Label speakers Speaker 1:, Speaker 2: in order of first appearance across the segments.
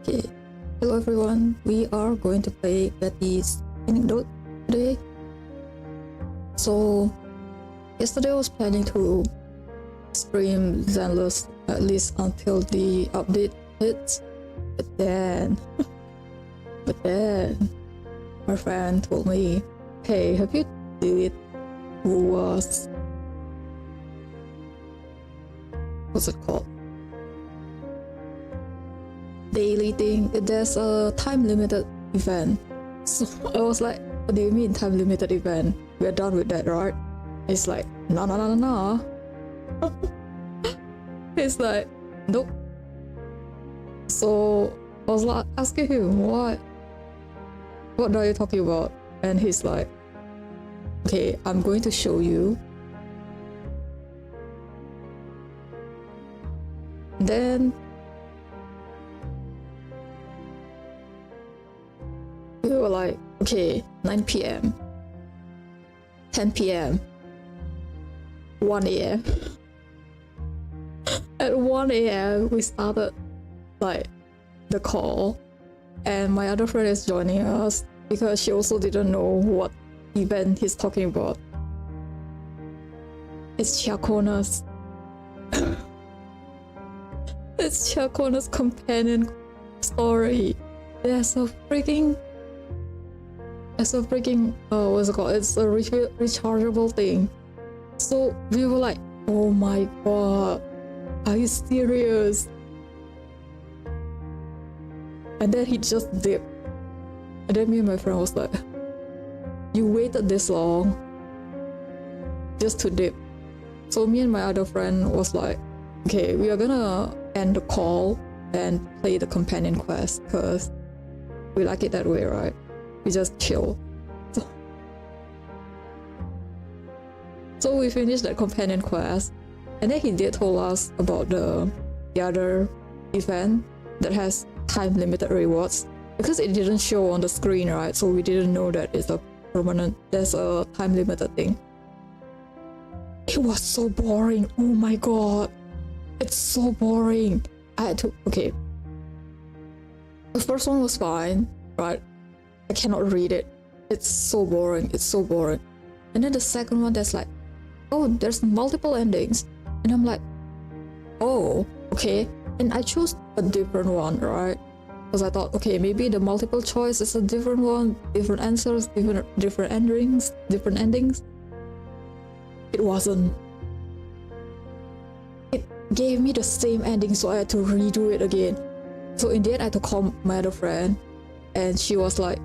Speaker 1: Okay, hello everyone. We are going to play Betty's Anecdote today. So, yesterday I was planning to stream Zenless at least until the update hits, but then my friend told me, "Hey, have you deleted what's it called? Daily thing. There's a time limited event." So I was like, "What do you mean time limited event? We're done with that, right?" It's like, no. It's like, nope. So I was like asking him, what are you talking about? And he's like, "Okay, I'm going to show you." Then we were like, okay, 9 p.m, 10 p.m, 1 a.m. At 1 a.m, we started like the call, and my other friend is joining us because she also didn't know what event he's talking about. It's Chacona's. It's Chacona's companion story. There's a freaking what's it called? It's a rechargeable thing. So we were like, oh my god, are you serious? And then he just dipped. And then me and my friend was like, you waited this long just to dip. So me and my other friend was like, okay, we are gonna end the call and play the companion quest because we like it that way, right? We just chill. So we finished that companion quest, and then he did tell us about the other event that has time limited rewards, because it didn't show on the screen, right? So we didn't know that it's a permanent, there's a time limited thing. It was so boring. Oh my god, it's so boring. I had to, okay, the first one was fine, right? I cannot read it. It's so boring. And then the second one, there's like, oh, there's multiple endings. And I'm like, oh, okay. And I chose a different one, right? Because I thought, okay, maybe the multiple choice is a different one, different answers, different endings. It wasn't. It gave me the same ending, so I had to redo it again. So in the end, I had to call my other friend, and she was like,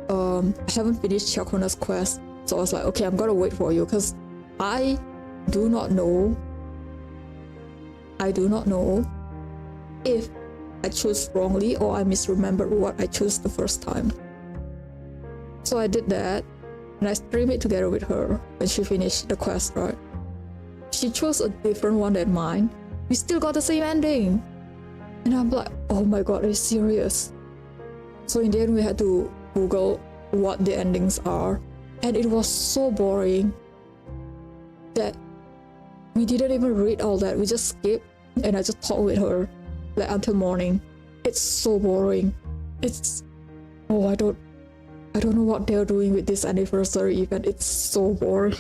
Speaker 1: I haven't finished Chacona's quest. So I was like, okay, I'm gonna wait for you, because I do not know if I chose wrongly or I misremembered what I chose the first time. So I did that, and I streamed it together with her when she finished the quest, right? She chose a different one than mine. We still got the same ending. And I'm like, oh my god, are you serious? So in the end, we had to Google what the endings are, and it was so boring that we didn't even read all that. We just skipped, and I just talked with her like until morning. It's so boring. It's, oh, I don't know what they're doing with this anniversary event. It's so boring.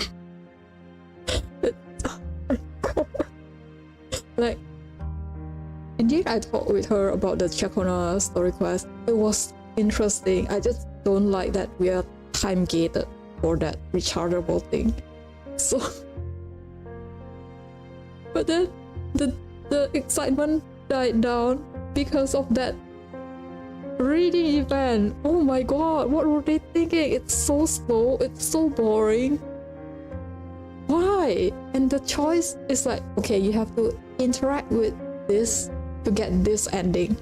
Speaker 1: Like, indeed, I talked with her about the Chacona story quest. It was interesting. I just don't like that we are time gated for that rechargeable thing. So, but then the excitement died down because of that reading event. Oh my god, what were they thinking? It's so slow, it's so boring. Why? And the choice is like, okay, you have to interact with this to get this ending.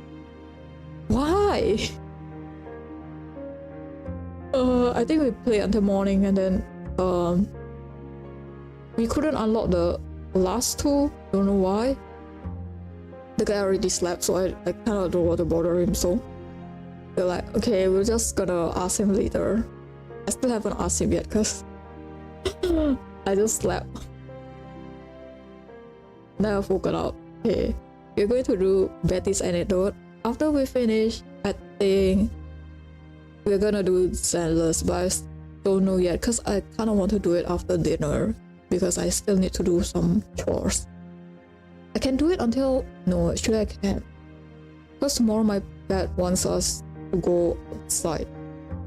Speaker 1: Why? I think we played until morning, and then we couldn't unlock the last two. Don't know why. The guy already slept, so I kind of don't want to bother him. So we're like, okay, we're just gonna ask him later. I still haven't asked him yet because I just slept. Then I woke up. Okay, we're going to do Betty's anecdote. After we finish, I think we're gonna do Sandler's, but I don't know yet because I kind of want to do it after dinner because I still need to do some chores. I can do it until, no, actually I can't, because tomorrow my dad wants us to go outside,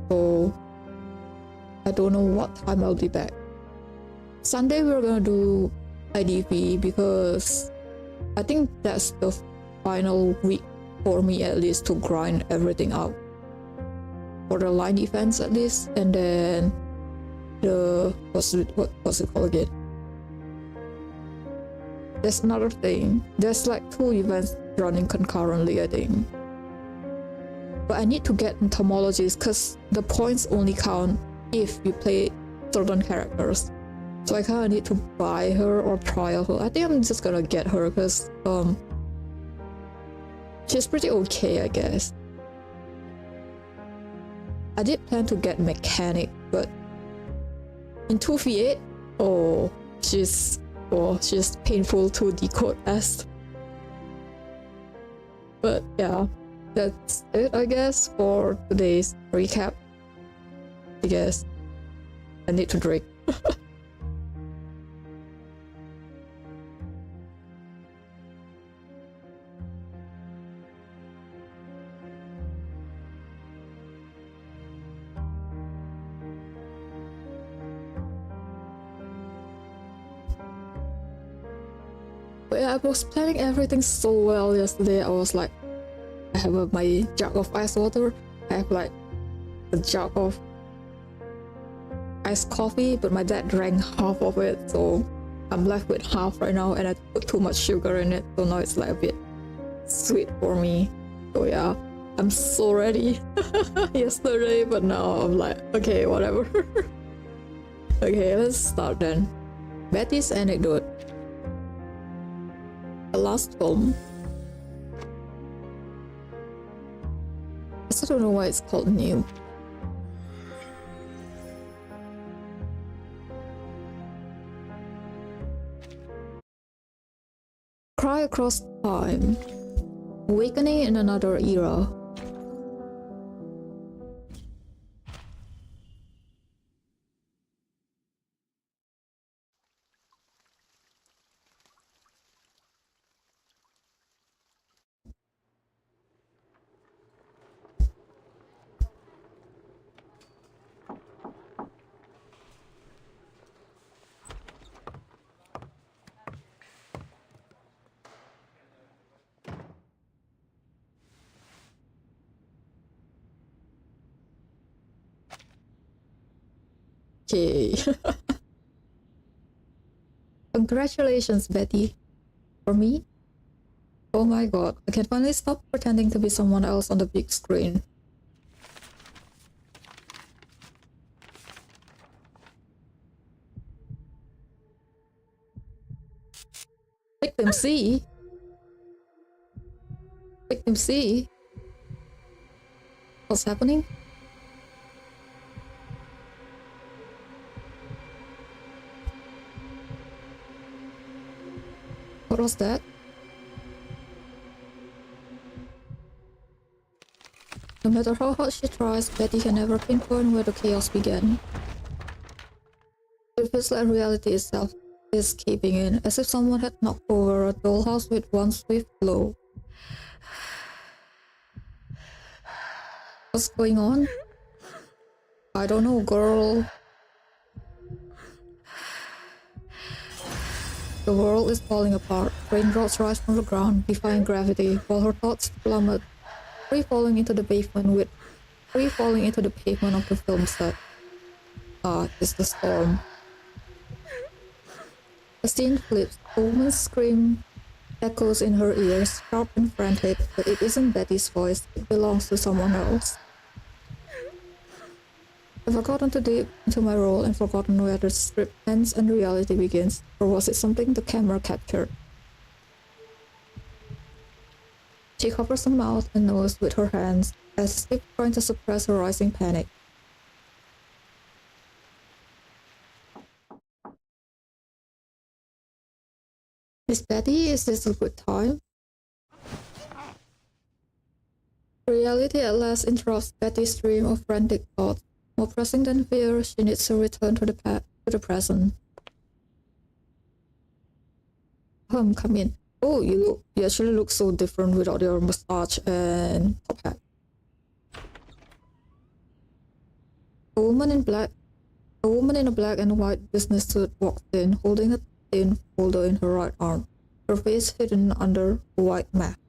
Speaker 1: so I don't know what time I'll be back. Sunday we're gonna do IDP because I think that's the final week for me at least to grind everything out for the line events at least, and then the what's it called again? There's another thing. There's like 2 events running concurrently, I think. But I need to get entomologies because the points only count if you play certain characters. So I kind of need to buy her or trial her. I think I'm just gonna get her because she's pretty okay, I guess. I did plan to get mechanic, but in 2v8, she's painful to decode as. But yeah, that's it, I guess, for today's recap. I guess I need to drink. But yeah, I was planning everything so well yesterday. I was like, I have my jug of ice water, I have like a jug of iced coffee, but my dad drank half of it, so I'm left with half right now, and I put too much sugar in it, so now it's like a bit sweet for me. So yeah, I'm so ready yesterday, but now I'm like, okay, whatever. Okay, let's start then. Betty's anecdote. The last film. I still don't know why it's called new. Cry across time. Awakening in another era. Okay. Congratulations, Betty. For me? Oh my god, I can finally stop pretending to be someone else on the big screen. Victim C? Victim C? What's happening? What was that? No matter how hard she tries, Betty can never pinpoint where the chaos began. It feels like reality itself is caving in, as if someone had knocked over a dollhouse with one swift blow. What's going on? I don't know, girl. The world is falling apart. Raindrops rise from the ground, defying gravity, while her thoughts plummet, free-falling into the pavement of the film set. It's the storm. The scene flips. A woman's scream echoes in her ears, sharp and frantic, but it isn't Betty's voice. It belongs to someone else. I've forgotten to dip into my role and forgotten where the script ends and reality begins, or was it something the camera captured? She covers her mouth and nose with her hands, as if trying to suppress her rising panic. Miss Betty, is this a good time? Reality at last interrupts Betty's stream of frantic thoughts. More pressing than fear, she needs to return to the present. Come in. Oh, you actually look so different without your mustache and top hat. A woman in a black and white business suit walked in, holding a thin folder in her right arm, her face hidden under a white mask.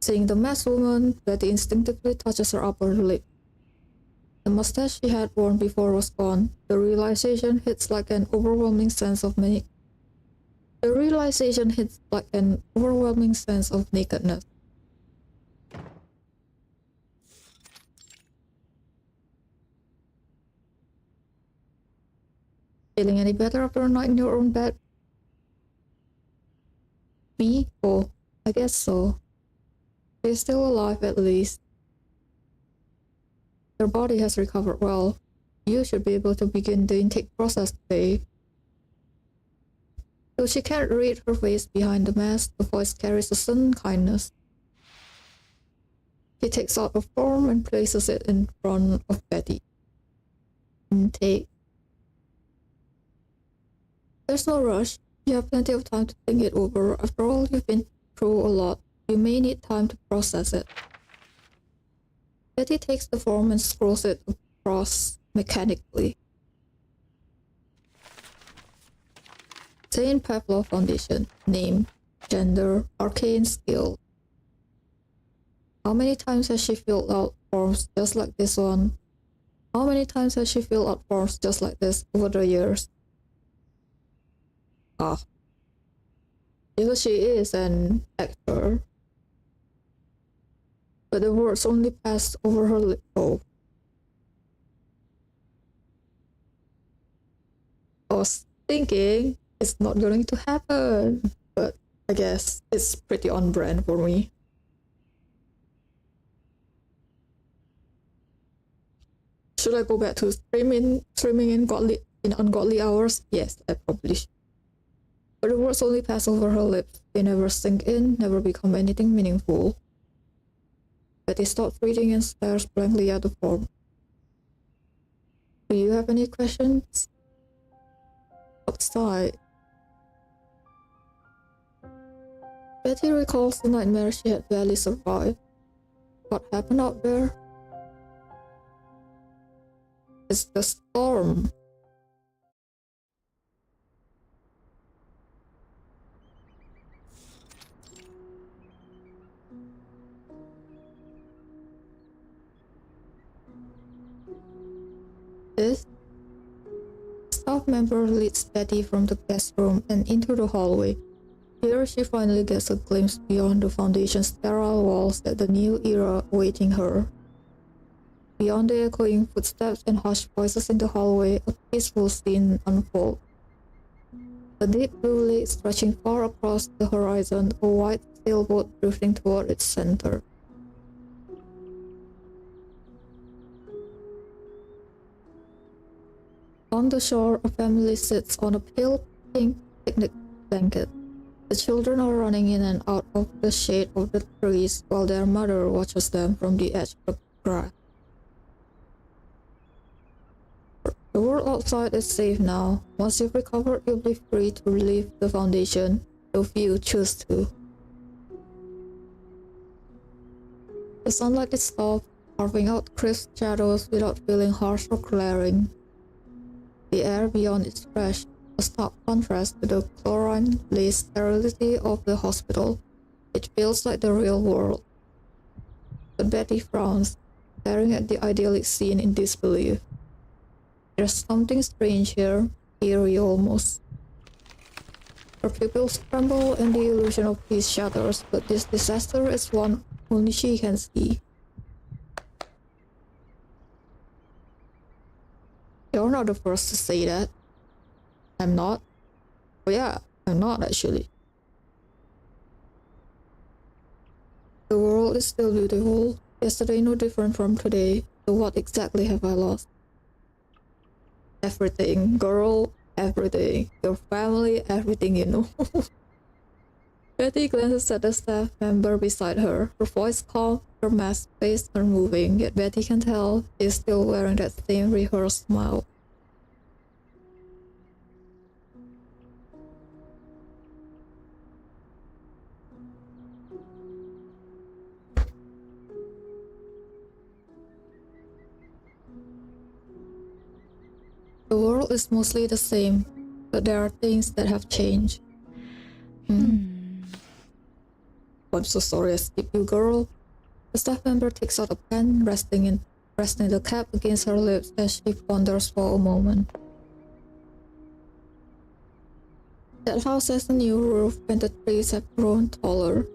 Speaker 1: Seeing the masked woman, Betty instinctively touches her upper lip. The mustache she had worn before was gone. The realization hits like an overwhelming sense of nakedness. Feeling any better after a night in your own bed? Me? Oh, I guess so. She's still alive at least. Her body has recovered well. You should be able to begin the intake process today. Though she can't read her face behind the mask, the voice carries a sudden kindness. She takes out a form and places it in front of Betty. Intake. There's no rush. You have plenty of time to think it over. After all, you've been through a lot. You may need time to process it. Betty takes the form and scrolls it across mechanically. Saint Pavlov Foundation. Name, gender, arcane skill. How many times has she filled out forms just like this one? How many times has she filled out forms just like this over the years? Because she is an actor. But the words only passed over her lips. Oh. I was thinking it's not going to happen, but I guess it's pretty on brand for me. Should I go back to streaming in ungodly hours? Yes, I probably should. But the words only pass over her lips. They never sink in, never become anything meaningful. Betty stops reading and stares blankly at the form. Do you have any questions? Outside. Betty recalls the nightmare she had barely survived. What happened out there? It's the storm. This staff member leads Betty from the guest room and into the hallway. Here she finally gets a glimpse beyond the Foundation's sterile walls at the new era awaiting her. Beyond the echoing footsteps and hushed voices in the hallway, a peaceful scene unfolds. A deep blue lake stretching far across the horizon, a white sailboat drifting toward its center. On the shore, a family sits on a pale pink picnic blanket. The children are running in and out of the shade of the trees while their mother watches them from the edge of the grass. The world outside is safe now. Once you've recovered, you'll be free to leave the Foundation, if you choose to. The sunlight is soft, carving out crisp shadows without feeling harsh or glaring. The air beyond is fresh, a stark contrast to the chlorine-laced sterility of the hospital. It feels like the real world. But Betty frowns, staring at the idyllic scene in disbelief. There's something strange here, eerie almost. Her pupils tremble and the illusion of peace shatters, but this disaster is one only she can see. You're not the first to say that. I'm not. Oh yeah, I'm not actually. The world is still beautiful. Yesterday no different from today. So what exactly have I lost? Everything, girl. Everything. Your family, everything you know. Betty glances at the staff member beside her. Her voice calm, her masked face unmoving, yet Betty can tell she's still wearing that same rehearsed smile. The world is mostly the same, but there are things that have changed. I'm so sorry I skipped you, girl. The staff member takes out a pen, resting the cap against her lips as she ponders for a moment. That house has a new roof and the trees have grown taller.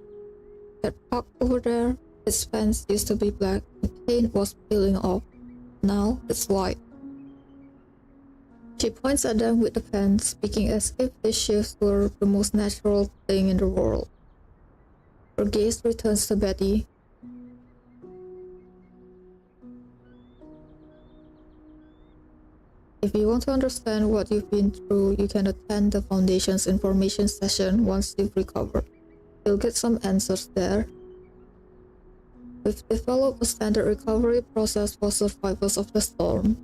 Speaker 1: That park over there, its fence used to be black, the paint was peeling off. Now it's white. She points at them with the pen, speaking as if these shifts were the most natural thing in the world. Her gaze returns to Betty. If you want to understand what you've been through, you can attend the Foundation's information session once you've recovered. You'll get some answers there. We've developed a standard recovery process for survivors of the storm.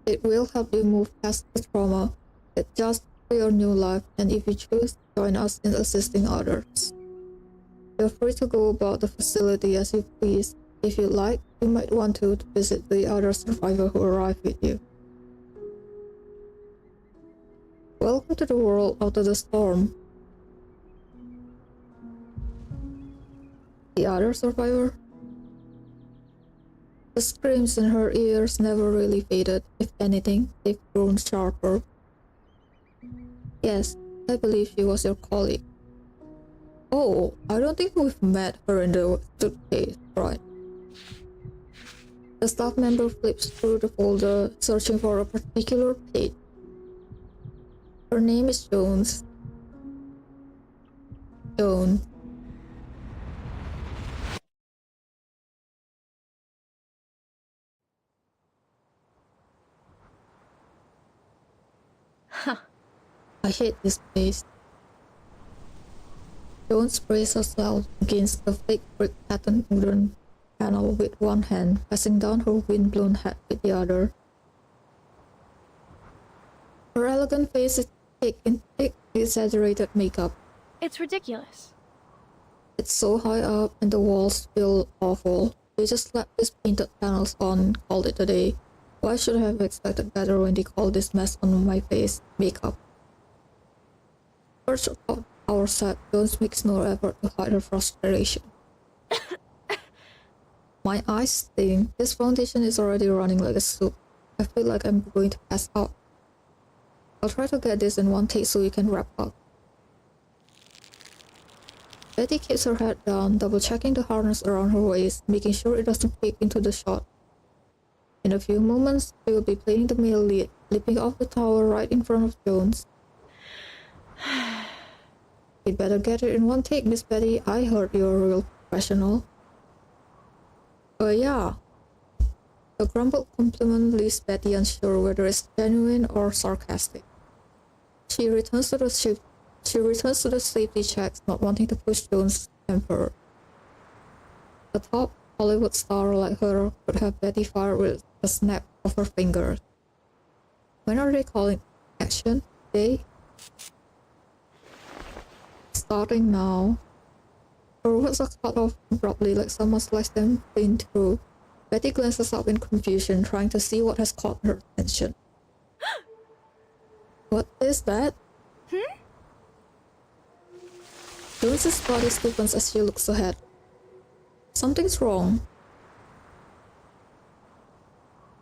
Speaker 1: It will help you move past the trauma, adjust to your new life, and if you choose, join us in assisting others. Feel free to go about the facility as you please. If you like, you might want to visit the other survivor who arrived with you. Welcome to the world after the storm. The other survivor? The screams in her ears never really faded. If anything, they've grown sharper. Yes, I believe she was your colleague. Oh, I don't think we've met her in the suitcase, right? The staff member flips through the folder, searching for a particular page. Her name is Jones. Joan. I hate this place. Jones braced herself against the fake brick patterned wooden panel with one hand, passing down her wind-blown hat with the other. Her elegant face is thick in thick, exaggerated makeup.
Speaker 2: It's ridiculous.
Speaker 1: It's so high up and the walls feel awful. They just slapped these painted panels on and called it a day. Why should I have expected better when they called this mess on my face makeup? Perched atop our set, Jones makes no effort to hide her frustration. My eyes sting. This foundation is already running like a soup. I feel like I'm going to pass out. I'll try to get this in one take so we can wrap up. Betty keeps her head down, double-checking the harness around her waist, making sure it doesn't peek into the shot. In a few moments, she will be playing the male lead, leaping off the tower right in front of Jones. You'd better get it in one take, Miss Betty. I heard you're a real professional. Yeah. The grumbled compliment leaves Betty unsure whether it's genuine or sarcastic. She returns to the safety checks, not wanting to push Jones' temper. A top Hollywood star like her could have Betty fired with a snap of her fingers. When are they calling action? They? Starting now. Her words are cut off abruptly like someone sliced them clean through. Betty glances up in confusion, trying to see what has caught her attention. What is that? Jones's body stiffens as she looks ahead. Something's wrong.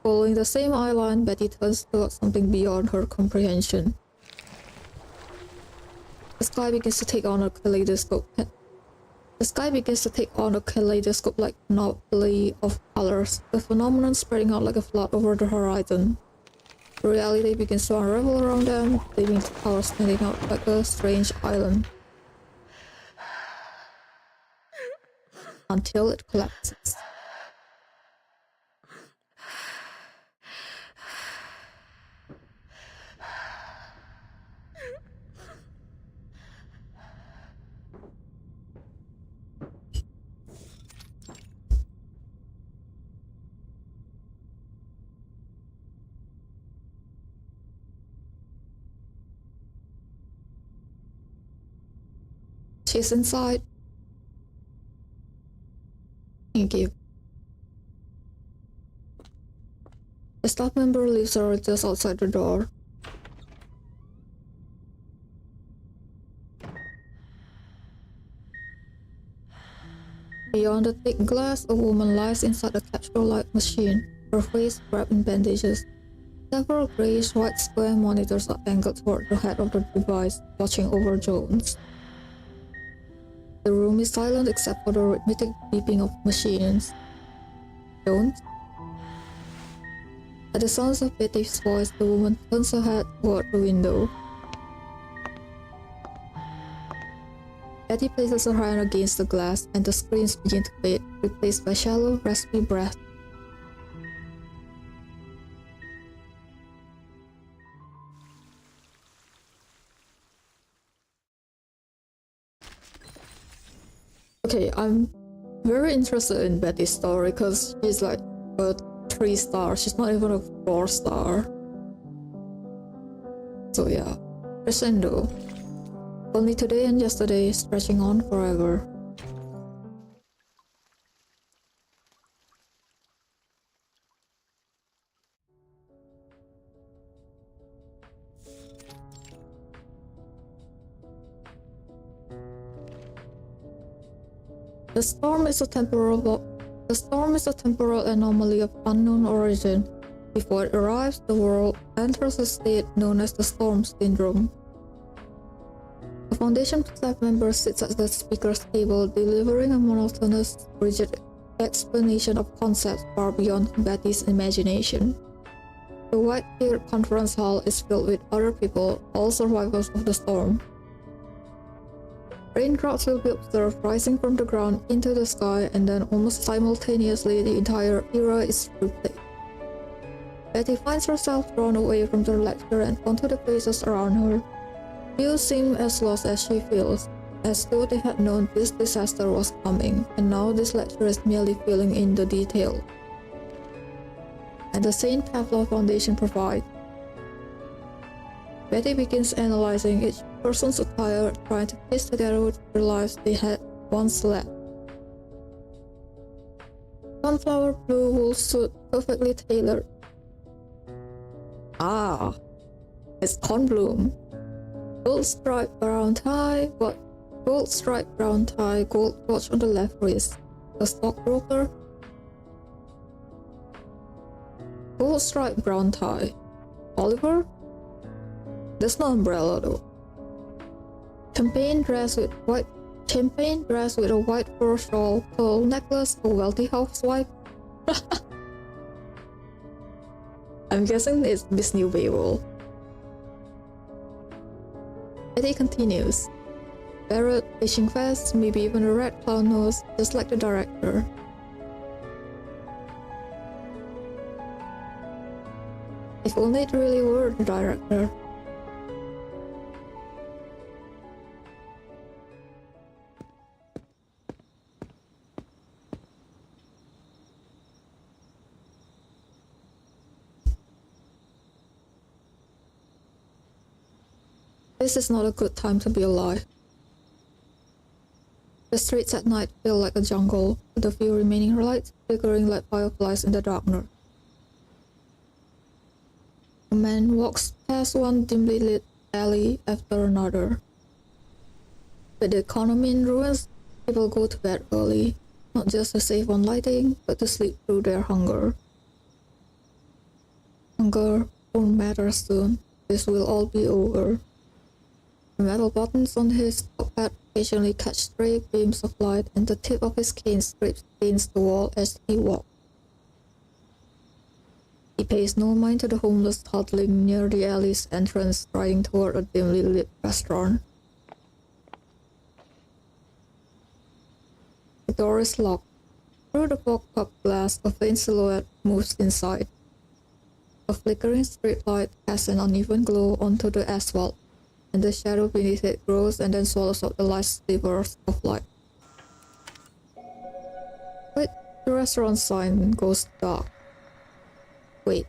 Speaker 1: Following the same eye line, Betty turns towards something beyond her comprehension. The sky begins to take on a kaleidoscope. Like panoply of colors, the phenomenon spreading out like a flood over the horizon. Reality begins to unravel around them, leaving the tower standing out like a strange island. Until it collapses. She's inside. Thank you. A staff member leaves her just outside the door. Beyond the thick glass, a woman lies inside a capsule-like machine, her face wrapped in bandages. Several grayish-white square monitors are angled toward the head of the device, watching over Jones. The room is silent except for the rhythmic beeping of machines. Jones? At the sounds of Bette's voice, the woman turns her head toward the window. Bette places her hand against the glass, and the screams begin to fade, replaced by shallow, raspy breath. Okay, I'm very interested in Bette's story because she's like a 3-star. She's not even a 4-star. So yeah, crescendo. Only today and yesterday, stretching on forever. The storm is a temporal anomaly of unknown origin. Before it arrives, the world enters a state known as the storm syndrome. The Foundation staff member sits at the speaker's table, delivering a monotonous, rigid explanation of concepts far beyond Bette's imagination. The white-pillared conference hall is filled with other people, all survivors of the storm. Raindrops will be observed rising from the ground into the sky, and then almost simultaneously the entire era is replayed. Bette finds herself drawn away from the lecture and onto the faces around her. Few seem as lost as she feels, as though they had known this disaster was coming, and now this lecture is merely filling in the detail. And the St. Pavlov Foundation provides. Bette begins analyzing each person's attire, trying to piece together the lives they had once led. Sunflower blue wool suit, perfectly tailored. Ah, it's Cornbloom. Gold striped brown tie, gold watch on the left wrist. The stockbroker. Gold striped brown tie. Oliver? There's no umbrella though. Champagne dress with a white fur shawl, pearl necklace, a wealthy housewife. I'm guessing it's this new Babel. Bette continues. Barrett, fishing vest, maybe even a red clown nose, just like the director. If only it really were the director. This is not a good time to be alive. The streets at night feel like a jungle, with a few remaining lights flickering like fireflies in the darkness. A man walks past one dimly lit alley after another. With the economy in ruins, people go to bed early, not just to save on lighting, but to sleep through their hunger. Hunger won't matter soon. This will all be over. The metal buttons on his top hat occasionally catch stray beams of light, and the tip of his cane scrapes against the wall as he walks. He pays no mind to the homeless toddling near the alley's entrance, striding toward a dimly lit restaurant. The door is locked. Through the fogged-up glass, a faint silhouette moves inside. A flickering streetlight casts an uneven glow onto the asphalt, and the shadow beneath it grows and then swallows up the last slivers of light. Wait, the restaurant sign goes dark. Wait.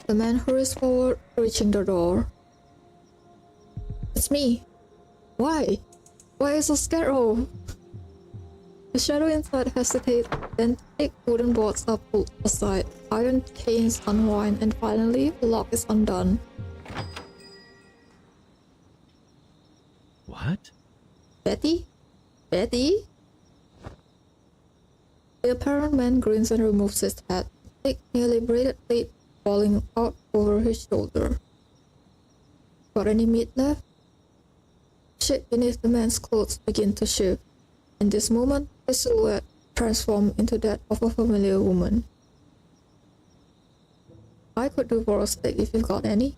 Speaker 1: The man hurries forward, reaching the door. It's me. Why? Why are you so scared? Oh. The shadow inside hesitates, then thick wooden boards are pulled aside, iron chains unwind, and finally the lock is undone.
Speaker 3: What?
Speaker 1: Betty? Betty? The apparent man grins and removes his hat, thick, nearly braided plate falling out over his shoulder. Got any meat left? Shit beneath the man's clothes begin to shift. In this moment, his silhouette transforms into that of a familiar woman. I could do for a steak if you've got any.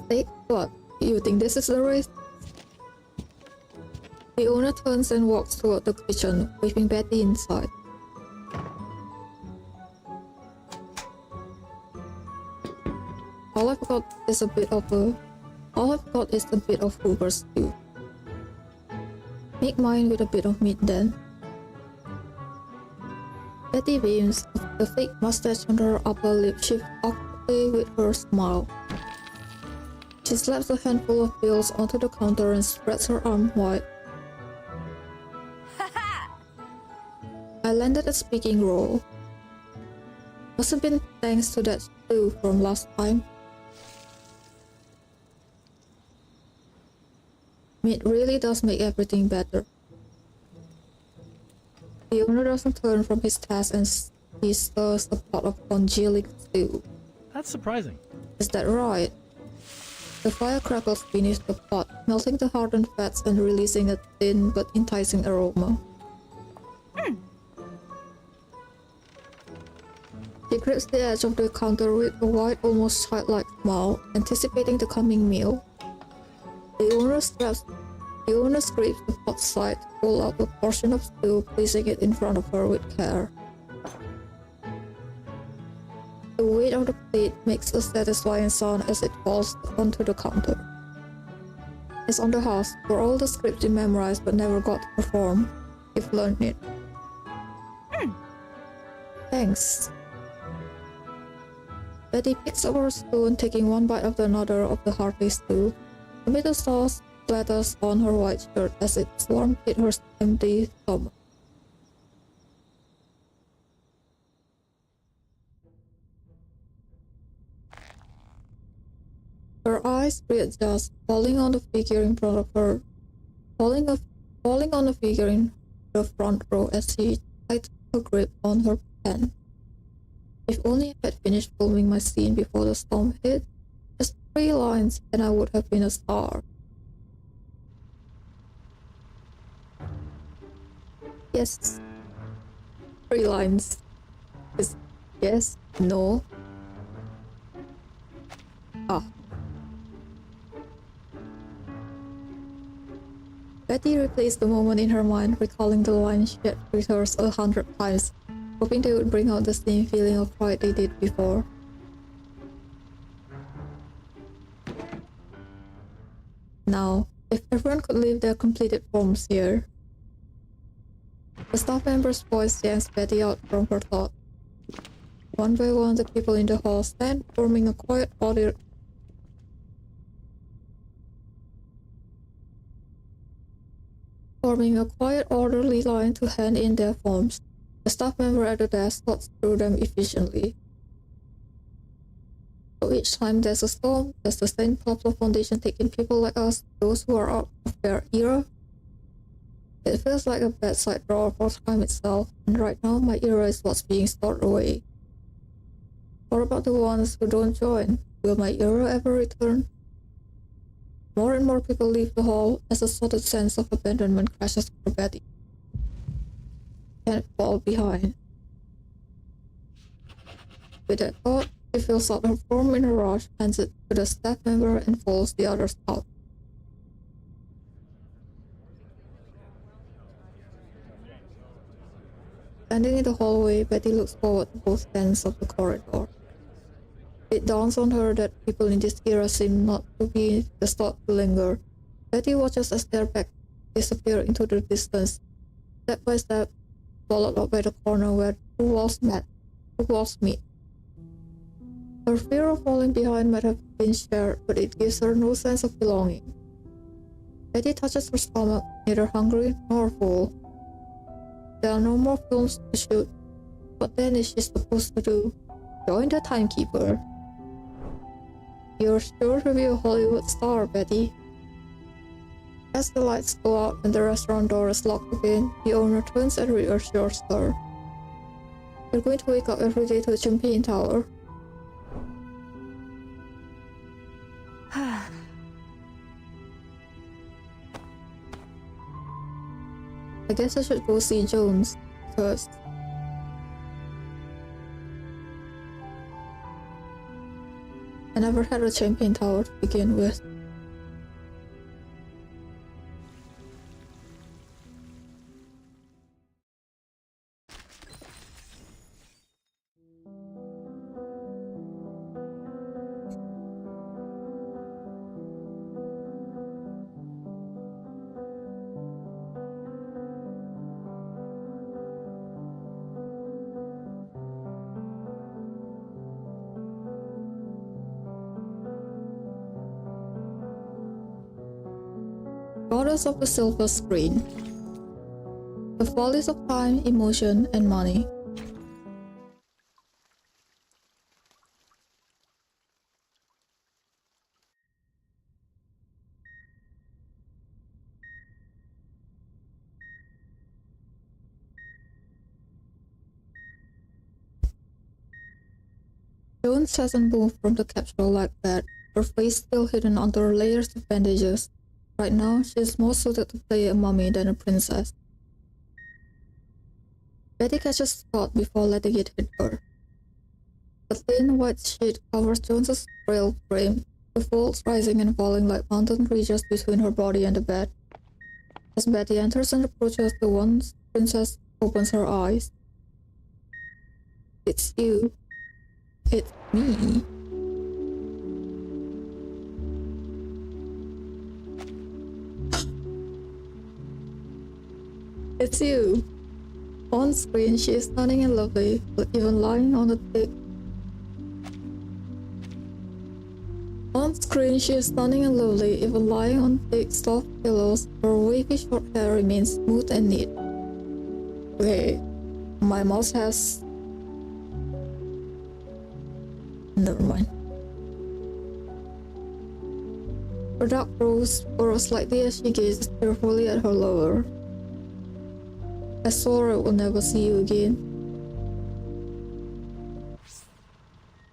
Speaker 1: Steak? What? You think this is a race? The owner turns and walks toward the kitchen, waving Betty inside. All I've got is a bit of Hoover stew. Make mine with a bit of meat then. Betty beams, the fake mustache on her upper lip shifts awkwardly with her smile. She slaps a handful of bills onto the counter and spreads her arm wide. I landed a speaking role. Must have been thanks to that stew from last time. Meat really does make everything better. The owner doesn't turn from his task and he stirs a pot of congealing stew.
Speaker 3: That's surprising.
Speaker 1: Is that right? The fire crackles beneath the pot, melting the hardened fats and releasing a thin but enticing aroma. She grips the edge of the counter with a wide, almost childlike smile, anticipating the coming meal. The owner scrapes the pot side, pull out a portion of stew, placing it in front of her with care. The weight of the plate makes a satisfying sound as it falls onto the counter. As on the house, where all the scripts you memorized but never got to perform, you've learned it. Thanks. Betty picks up her spoon, taking one bite after another of the hearty stew. Tomato sauce splatters on her white shirt as its warmth hits her empty stomach. Her eyes readjust, falling on the figure in front of her, falling on the figure in the front row as she tightens her grip on her pen. If only I had finished filming my scene before the storm hit, just 3 lines and I would have been a star. Yes. 3 lines. Is yes, no. Betty replays the moment in her mind, recalling the lines she had rehearsed 100 times, hoping they would bring out the same feeling of pride they did before. Now, if everyone could leave their completed forms here. The staff member's voice yanks Betty out from her thought. One by one, the people in the hall stand, forming a quiet orderly line to hand in their forms. The staff member at the desk sorts through them efficiently. So each time there's a storm, does the St. Pablo Foundation take in people like us, those who are out of their era? It feels like a bedside drawer for time itself, and right now my era is what's being stored away. What about the ones who don't join? Will my era ever return? More and more people leave the hall as a sudden sense of abandonment crashes over Betty. Can't fall behind. With that thought, she fills out her form in a rush, hands it to the staff member, and follows the others out. Standing in the hallway, Betty looks forward to both ends of the corridor. It dawns on her that people in this era seem not to be just thought to linger. Betty watches as their backs disappear into the distance, Step by step, followed up by the corner where two walls meet. Her fear of falling behind might have been shared, but it gives her no sense of belonging. Bette touches her stomach, neither hungry nor full. There are no more films to shoot. What then is she supposed to do? Join the timekeeper. You're sure to be a Hollywood star, Bette. As the lights go out and the restaurant door is locked again, the owner turns and reassures her. You're going to wake up every day to a champagne tower. I guess I should go see Jones first. I never had a champagne tower to begin with. Goddess of the silver screen. The follies of time, emotion, and money. Jones hasn't moved from the capsule like that, her face still hidden under layers of bandages. Right now, she is more suited to play a mummy than a princess. Bette catches the thought before letting it hit her. The thin white sheet covers Jones's frail frame, the folds rising and falling like mountain ridges between her body and the bed. As Bette enters and approaches the once princess opens her eyes. It's you. It's me. It's you. On screen, she is stunning and lovely, but even lying on the thick. On screen, she is stunning and lovely, even lying on thick, soft pillows. Her wavy short hair remains smooth and neat. Wait, my mouse has. Never mind. Her dark brows furrow slightly as she gazes carefully at her lover. I swore I will never see you again.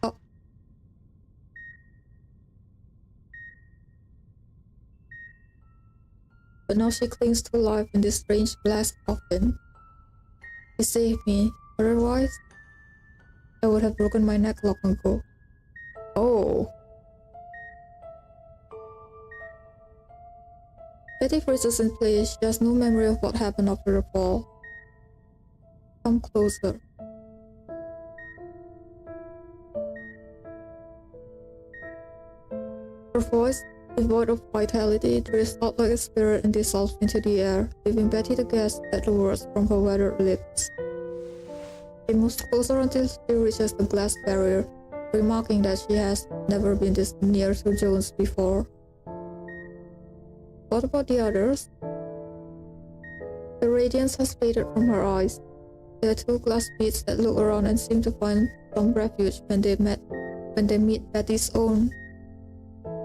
Speaker 1: Oh. But now she clings to life in this strange glass coffin. She saved me, otherwise I would have broken my neck long ago. Oh. Bette freezes in place. She has no memory of what happened after the fall. Come closer. Her voice, devoid of vitality, drifts out like a spirit and dissolves into the air, leaving Bette to gasp at the words from her weathered lips. She moves closer until she reaches the glass barrier, remarking that she has never been this near to Jones before. What about the others? The radiance has faded from her eyes. There are two glass beads that look around and seem to find some refuge when they meet Betty's own.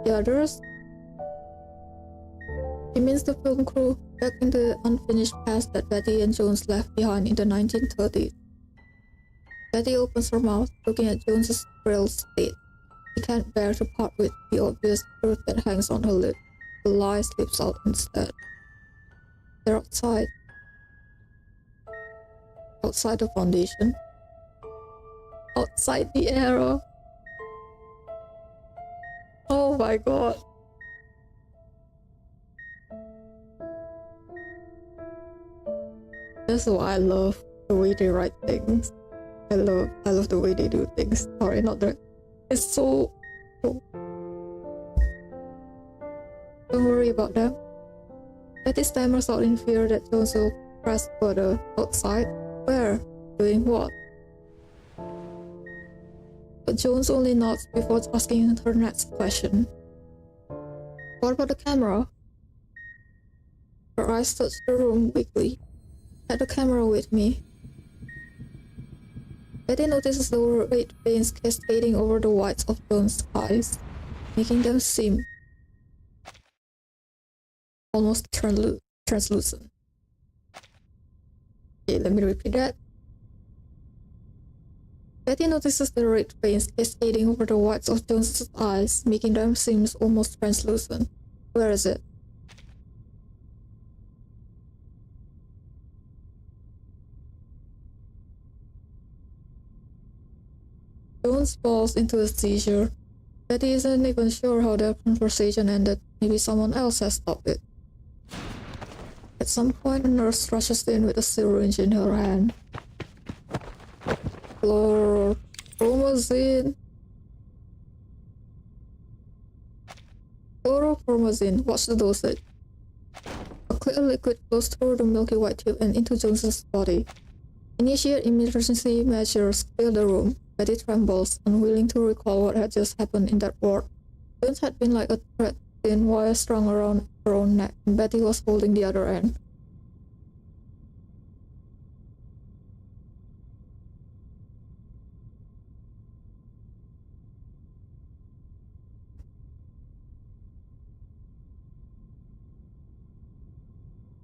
Speaker 1: The others? She means the film crew back in the unfinished past that Bette and Jones left behind in the 1930s. Bette opens her mouth, looking at Jones's frail state. She can't bear to part with the obvious truth that hangs on her lip. The lie slips out instead. They're outside. Outside the foundation. Outside the era. Oh my god. That's why I love the way they write things. I love the way they do things. Sorry, not that. It's so. Don't worry about them. Betty stammers out in fear that Jones will pressed further. Outside? Where? Doing what? But Jones only nods before asking her next question. What about the camera? Her eyes searched the room quickly. Had the camera with me. Bette notices the red veins cascading over the whites of Jones' eyes, making them seem almost translucent. Okay, let me repeat that. Bette notices the red veins cascading over the whites of Jones's eyes, making them seem almost translucent. Where is it? Jones falls into a seizure. Bette isn't even sure how their conversation ended. Maybe someone else has stopped it. At some point, a nurse rushes in with a syringe in her hand. Chlorpromazine. Chlorpromazine. Watch the dosage. A clear liquid flows through the milky white tube and into Jones's body. Initiate emergency measures. Clear the room. Bette trembles, unwilling to recall what had just happened in that ward. Jones had been like a thread, thin wire strung around her own neck, and Bette was holding the other end.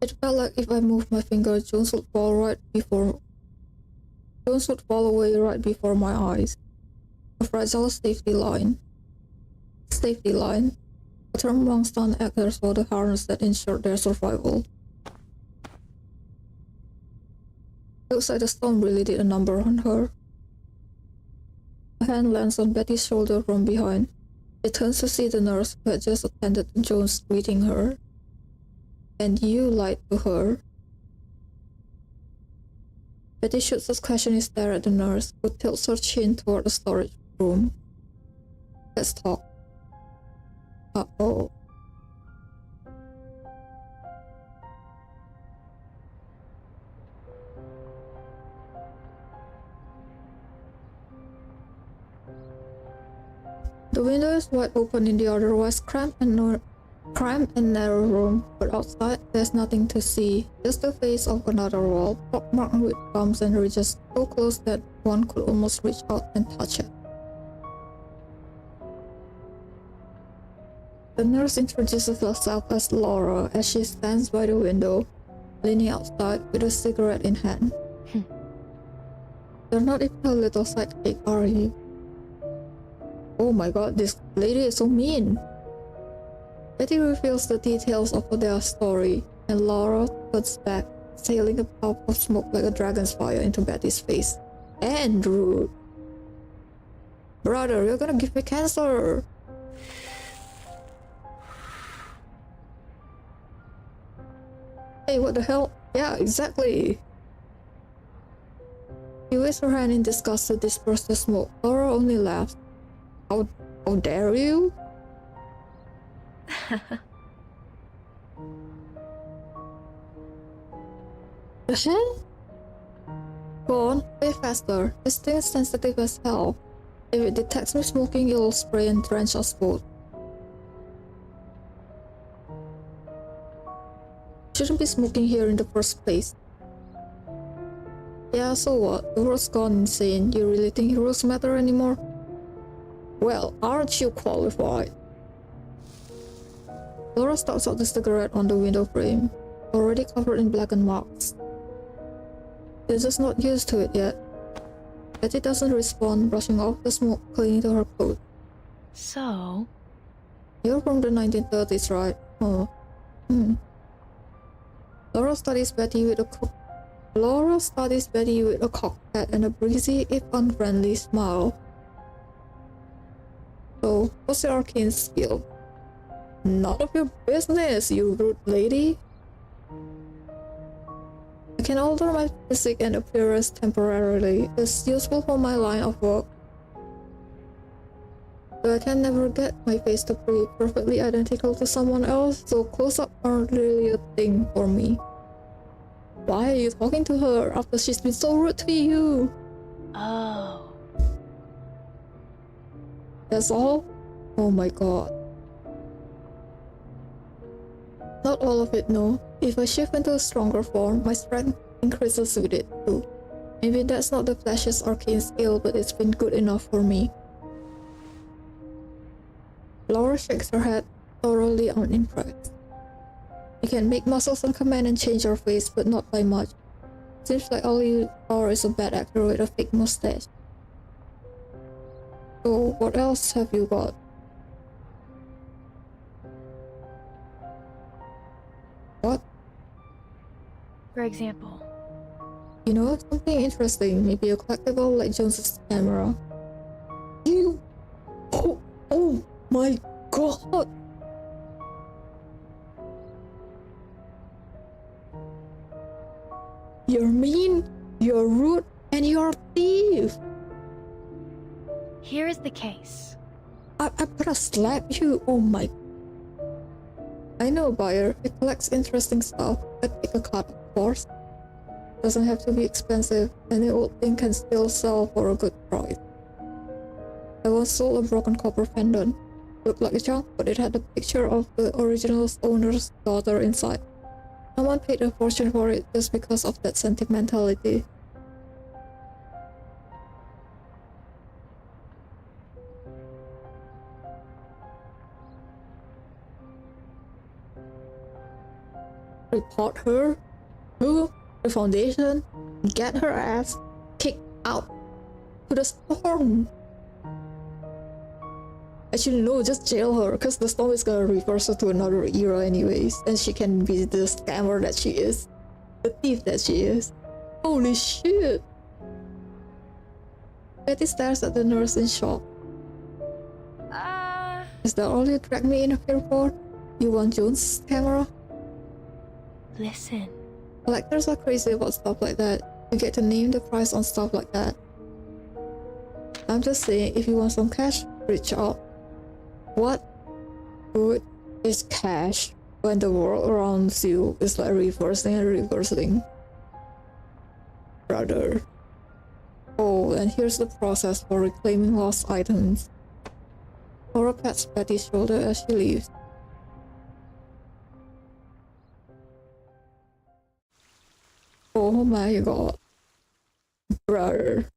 Speaker 1: It felt like if I moved my finger, Jones would fall away right before my eyes. A fragile safety line. Safety line, a term among stunt actors for the harness that ensured their survival. Looks like the storm really did a number on her. A hand lands on Betty's shoulder from behind. She turns to see the nurse who had just attended to Jones greeting her. And you lied to her. Bette shoots a questioning stare at the nurse, who tilts her chin toward the storage room. Let's talk. Uh-oh. The window is wide open in the otherwise cramped and narrow room, but outside there's nothing to see, just the face of another wall, pockmarked with bumps and ridges so close that one could almost reach out and touch it. The nurse introduces herself as Laura as she stands by the window, leaning outside with a cigarette in hand. You're not even a little sidekick, are you? Oh my god, this lady is so mean. Bette reveals the details of their story, and Laura puts back, sailing a puff of smoke like a dragon's fire into Betty's face. Andrew! Brother, you're gonna give me cancer! Hey, what the hell? Yeah, exactly! She waves her hand in disgust to disperse the smoke. Laura only laughs. How dare you? The hell? Go on, way faster. This thing is sensitive as hell. If it detects me smoking, it'll spray and drench us both. Shouldn't be smoking here in the first place. Yeah, so what? The world's gone insane. You really think heroes matter anymore? Well, aren't you qualified? Laura stalks out the cigarette on the window frame, already covered in blackened marks. She's just not used to it yet. Bette doesn't respond, brushing off the smoke clinging to her coat.
Speaker 2: So?
Speaker 1: You're from the 1930s, right? Oh. Laura studies Bette with a cocked hat and a breezy, if unfriendly, smile. So, what's your arcane skill? None of your business, you rude lady. I can alter my physique and appearance temporarily. It's useful for my line of work. But I can never get my face to be perfectly identical to someone else, so close-up aren't really a thing for me. Why are you talking to her after she's been so rude to you?
Speaker 2: Oh.
Speaker 1: That's all? Oh my god. Not all of it, no. If I shift into a stronger form, my strength increases with it too. Maybe that's not the Flash's arcane skill, but it's been good enough for me. Laura shakes her head, thoroughly unimpressed. You can make muscles on command and change your face, but not by much. Seems like all you are is a bad actor with a fake mustache. So, what else have you got? What?
Speaker 2: For example.
Speaker 1: You know, something interesting, maybe a collectible like Jones's camera. You... Oh my god! You're mean, you're rude, and you're a thief!
Speaker 2: Here is the case.
Speaker 1: I'm gonna slap you, oh my... I know a buyer, he collects interesting stuff. I'd pick a card, of course. Doesn't have to be expensive, and the old thing can still sell for a good price. I once sold a broken copper pendant. Looked like a junk, but it had a picture of the original owner's daughter inside. Someone paid a fortune for it just because of that sentimentality. Report her to the foundation, get her ass kicked out to the storm. Actually, no, just jail her, because the storm is gonna reverse her to another era anyways, and she can be the scammer that she is, the thief that she is. Holy shit! Betty stares at the nurse in shock. Is that all you dragged me in here for? You want Jones' camera?
Speaker 2: Listen.
Speaker 1: Collectors are crazy about stuff like that. You get to name the price on stuff like that. I'm just saying, if you want some cash, reach out. What good is cash when the world around you is like reversing and reversing? Brother. Oh, and here's the process for reclaiming lost items. Laura pats Betty's shoulder as she leaves. Oh my god. Brother.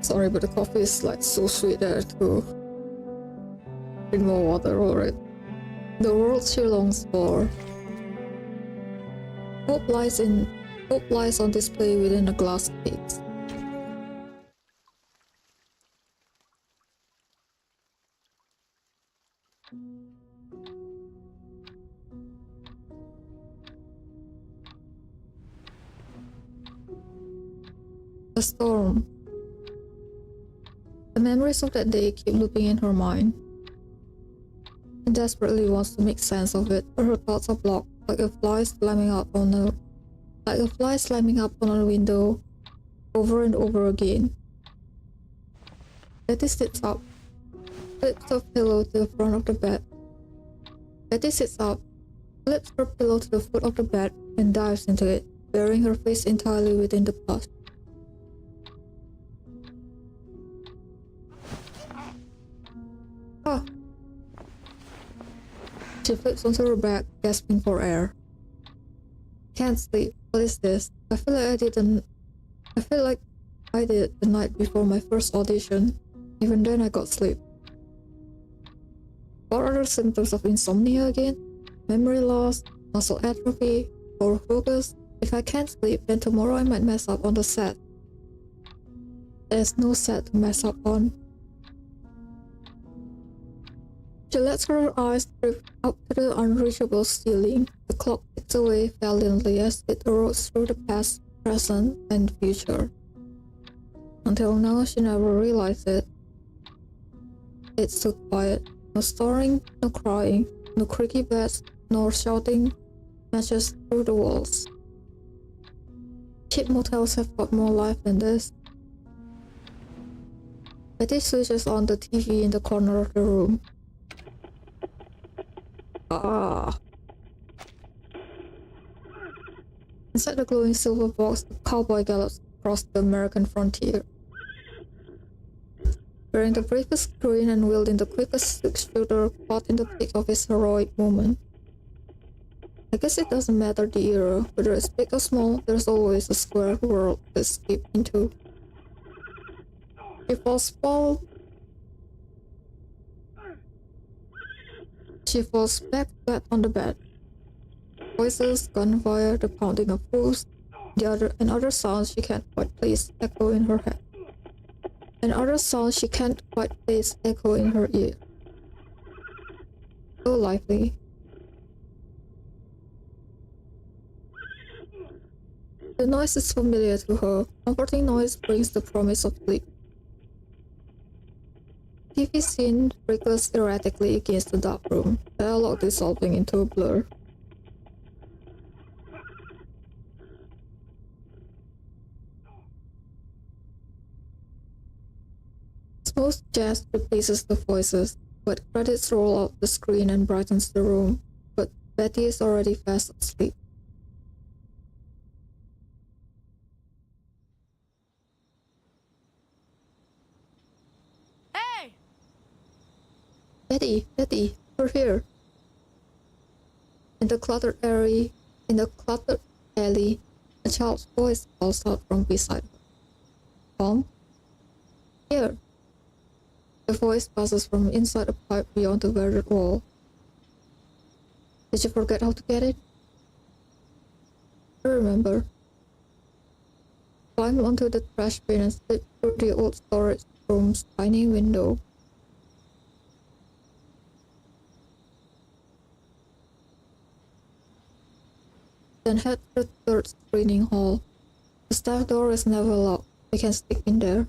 Speaker 1: Sorry, but the coffee is like so sweet that I have to drink more water over it. The world she longs for. Hope lies on display within a glass case. The storm. The memories of that day keep looping in her mind. She desperately wants to make sense of it, but her thoughts are blocked, like a fly slamming up on a window over and over again. Betty sits up, flips her pillow to the front of the bed. Betty sits up, flips her pillow to the foot of the bed, and dives into it, burying her face entirely within the plush. She flips onto her back, gasping for air. Can't sleep. What is this? I feel like I did the night before my first audition. Even then I got sleep. What are the symptoms of insomnia again? Memory loss, muscle atrophy, poor focus. If I can't sleep, then tomorrow I might mess up on the set. There's no set to mess up on. She lets her eyes drift up to the unreachable ceiling. The clock ticks away valiantly as it erodes through the past, present, and future. Until now, she never realized it. It's so quiet. No snoring, no crying, no creaky beds, nor shouting matches through the walls. Cheap motels have got more life than this. Bette switches on the TV in the corner of the room. Inside the glowing silver box, a cowboy gallops across the American frontier. Wearing the bravest grin and wielding the quickest six-shooter caught in the peak of his heroic moment. I guess it doesn't matter the era, whether it's big or small, there's always a square world to escape into. She falls back flat on the bed. Voices, gunfire, the pounding of hooves, and other sounds she can't quite place echo in her head. And other sounds she can't quite place echo in her ear. So lively. The noise is familiar to her. Comforting noise brings the promise of sleep. TV scene flickers erratically against the dark room, dialogue dissolving into a blur. Smooth jazz replaces the voices, but credits roll out the screen and brightens the room, but Bette is already fast asleep.
Speaker 2: Hey!
Speaker 1: Bette, we're here. In the cluttered alley, a child's voice calls out from beside her. Tom? Here. The voice passes from inside a pipe beyond the weathered wall. Did you forget how to get it? I remember. Climb onto the trash bin and slip through the old storage room's tiny window. Then head to the third screening hall. The staff door is never locked. We can sneak in there.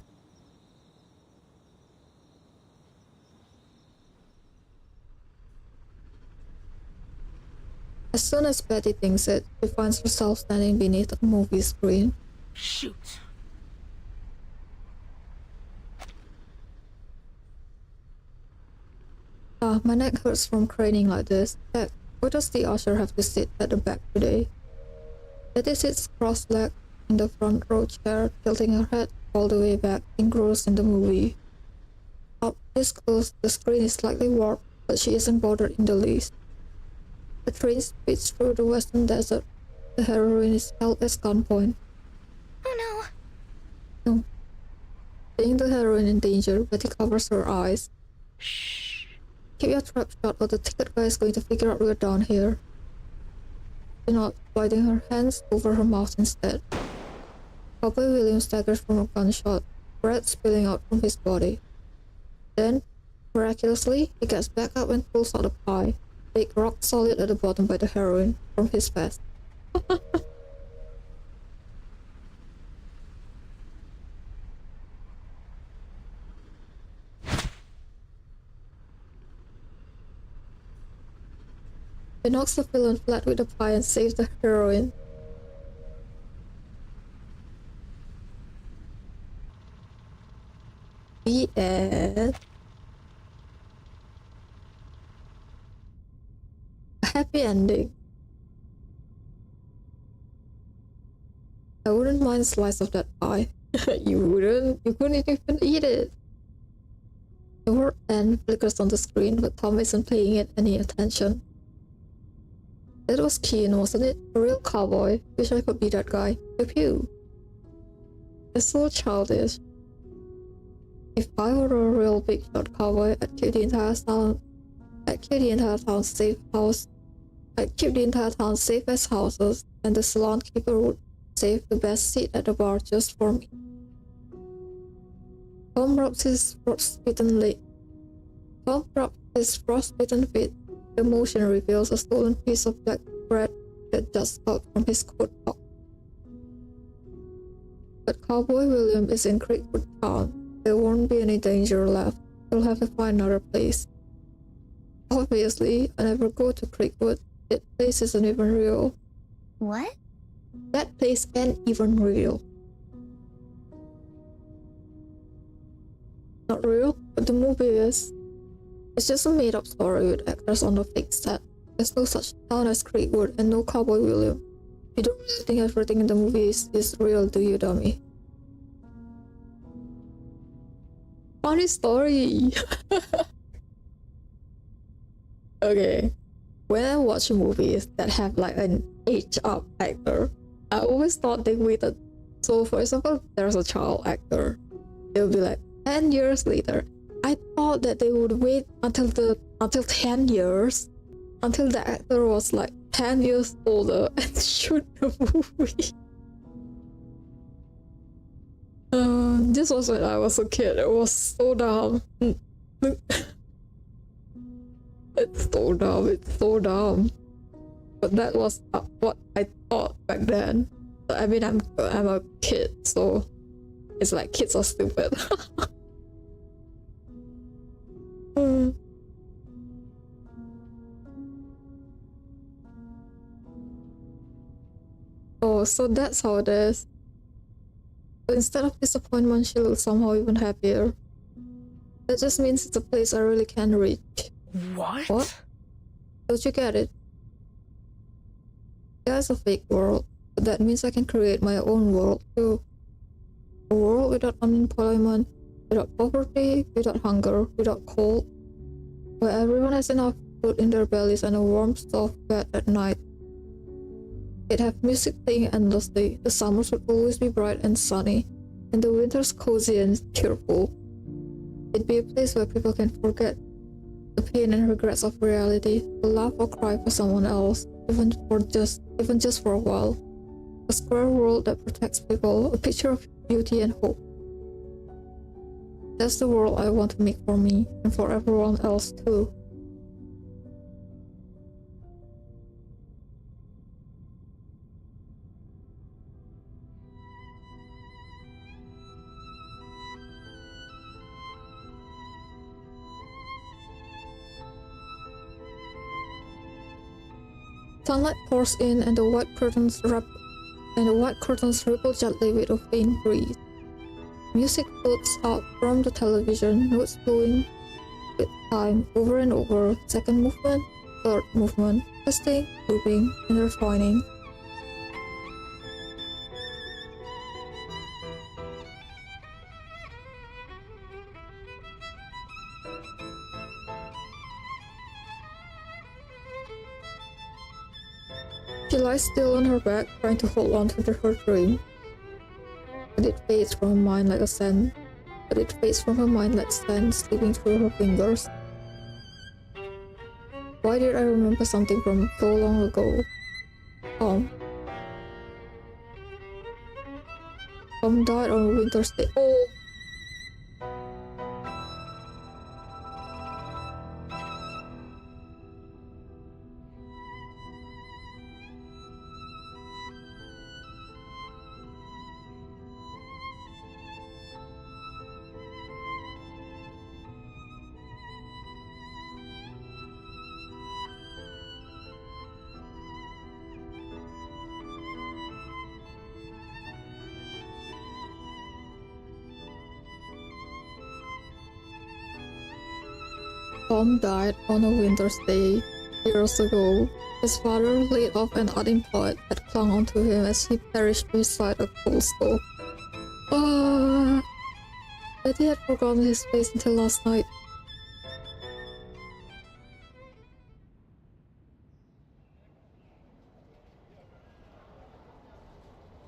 Speaker 1: As soon as Bette thinks it, she finds herself standing beneath a movie screen.
Speaker 2: Shoot.
Speaker 1: My neck hurts from craning like this. Heck, why does the usher have to sit at the back today? Bette sits cross-legged in the front row chair, tilting her head all the way back, engrossed in the movie. Up this close, the screen is slightly warped, but she isn't bothered in the least. The train speeds through the western desert. The heroine is held at gunpoint.
Speaker 2: Oh
Speaker 1: No. Seeing the heroine in danger, Bette covers her eyes.
Speaker 2: Shh.
Speaker 1: Keep your trap shut or the ticket guy is going to figure out we're down here. She nods, sliding her hands over her mouth instead. Cowboy William staggers from a gunshot, breath spilling out from his body. Then, miraculously, he gets back up and pulls out a pie, baked rock solid at the bottom by the heroine, from his vest. He knocks the villain flat with the pie and saves the heroine. The end. A happy ending. I wouldn't mind a slice of that pie. You wouldn't? You couldn't even eat it. The word end flickers on the screen, but Tom isn't paying it any attention. That was keen, wasn't it? A real cowboy. Wish I could be that guy. Pew pew. It's so childish. If I were a real big shot cowboy, I'd keep the entire town safe house. I'd keep the entire town safe as houses, and the salon keeper would save the best seat at the bar just for me. Tom rubs his frostbitten feet. The motion reveals a stolen piece of black bread that just out from his coat pocket. But Cowboy William is in Creekwood Town. There won't be any danger left. He'll have to find another place. Obviously, I never go to Creekwood. That place isn't even real.
Speaker 2: What?
Speaker 1: That place ain't even real. Not real, but the movie is. It's just a made-up story with actors on the fake set. There's no such town as Creekwood and no Cowboy William. You don't really think everything in the movies is real, do you, dummy? Funny story! Okay, when I watch movies that have like an age-up actor, I always thought they waited. So for example, there's a child actor. They'll be like, 10 years later. I thought that they would wait until 10 years, until the actor was like 10 years older and shoot the movie. This was when I was a kid. It was so dumb. It's so dumb. But that was what I thought back then. I mean, I'm a kid, so it's like kids are stupid. Oh, so that's how it is. So instead of disappointment, she looks somehow even happier. That just means it's a place I really can reach.
Speaker 2: What?
Speaker 1: What? Don't you get it? There's a fake world, but that means I can create my own world too. A world without unemployment, without poverty, without hunger, without cold, where everyone has enough food in their bellies and a warm, soft bed at night. It'd have music playing endlessly, the summers would always be bright and sunny, and the winters cozy and cheerful. It'd be a place where people can forget the pain and regrets of reality, to laugh or cry for someone else, even just for a while. A square world that protects people, a picture of beauty and hope. That's the world I want to make for me, and for everyone else too. Sunlight pours in and the white curtains ripple gently with a faint breeze. Music floats out from the television, notes flowing with time over and over, second movement, third movement, twisting, looping, intertwining. She lies still on her back, trying to hold on to her dream. But it fades from her mind like sand, slipping through her fingers. Why did I remember something from so long ago? Tom. Tom died on a winter's day. Oh! Tom died on a winter's day years ago. His father, laid off and unemployed, had clung onto him as he perished beside a coal stove. Betty had forgotten his face until last night.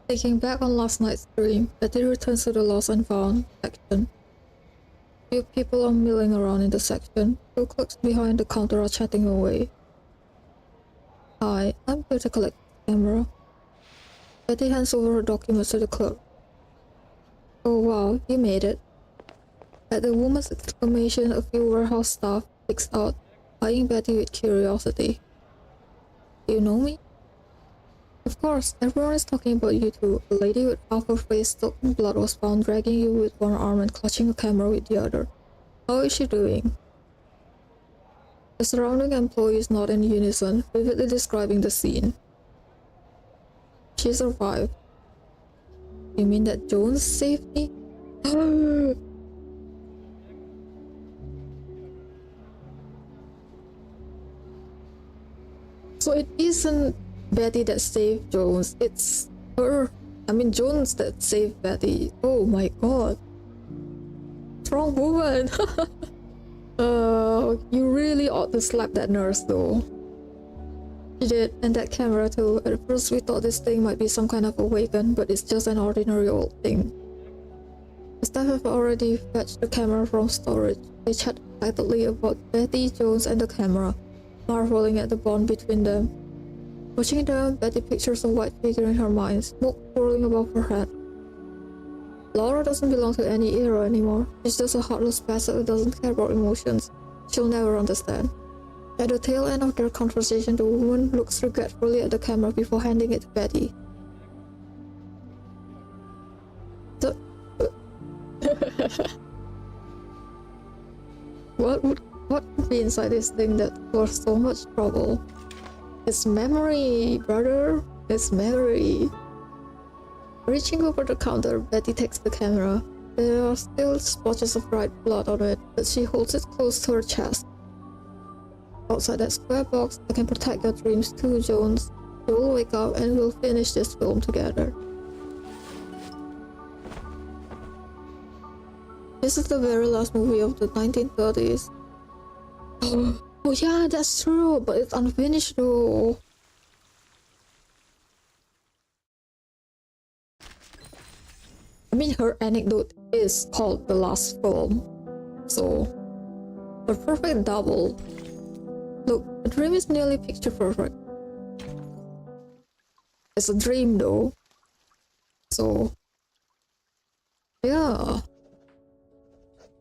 Speaker 1: Thinking back on last night's dream, Betty returns to the lost and found section. Few people are milling around in the section. Two clerks behind the counter are chatting away. Hi, I'm here to collect the camera. Betty hands over her documents to the clerk. Oh wow, you made it. At the woman's exclamation, a few warehouse staff peeks out, eyeing Betty with curiosity. Do you know me? Of course, everyone is talking about you too. A lady with half her face soaked in blood was found dragging you with one arm and clutching a camera with the other. How is she doing? The surrounding employees nod in unison, vividly describing the scene. She survived. You mean that Jones saved me? So it isn't Betty that saved Jones, it's her. I mean Jones that saved Betty. Oh my god. Strong woman. You really ought to slap that nurse though. She did, and that camera too. At first we thought this thing might be some kind of a weapon, but it's just an ordinary old thing. The staff have already fetched the camera from storage. They chat excitedly about Betty, Jones, and the camera, marveling at the bond between them. Watching them, Betty pictures a white figure in her mind, smoke swirling above her head. Laura doesn't belong to any era anymore. She's just a heartless bastard who doesn't care about emotions. She'll never understand. At the tail end of their conversation, the woman looks regretfully at the camera before handing it to Betty. What could be inside this thing that caused so much trouble? It's memory, brother. It's memory. Reaching over the counter, Betty takes the camera. There are still splotches of bright blood on it, but she holds it close to her chest. Outside that square box, I can protect your dreams too, Jones. You will wake up and we'll finish this film together. This is the very last movie of the 1930s. Oh yeah, that's true, but it's unfinished though. I mean, her anecdote is called The Last Film, so a perfect double. Look, the dream is nearly picture perfect. It's a dream though, so yeah.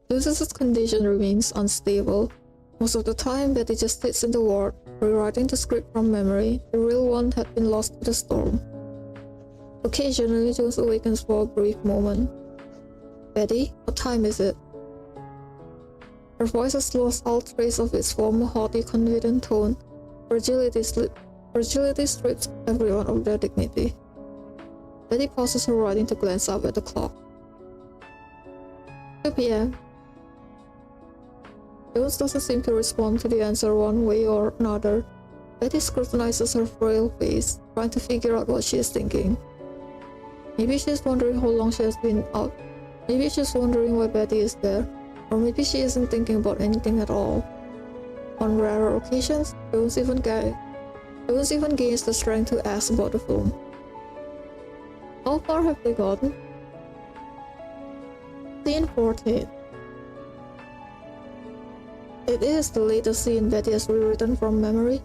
Speaker 1: Lucis's condition remains unstable. Most of the time, Betty just sits in the ward, rewriting the script from memory. The real one had been lost to the storm. Occasionally, Jones awakens for a brief moment. Betty, what time is it? Her voice has lost all trace of its former haughty, confident tone. Fragility strips everyone of their dignity. Betty pauses her writing to glance up at the clock. 2 p.m. Jones doesn't seem to respond to the answer one way or another. Betty scrutinizes her frail face, trying to figure out what she is thinking. Maybe she's wondering how long she has been out. Maybe she's wondering why Betty is there. Or maybe she isn't thinking about anything at all. On rarer occasions, Jones even gains the strength to ask about the film. How far have they gotten? Scene 14. It is the latest scene Betty has rewritten from memory.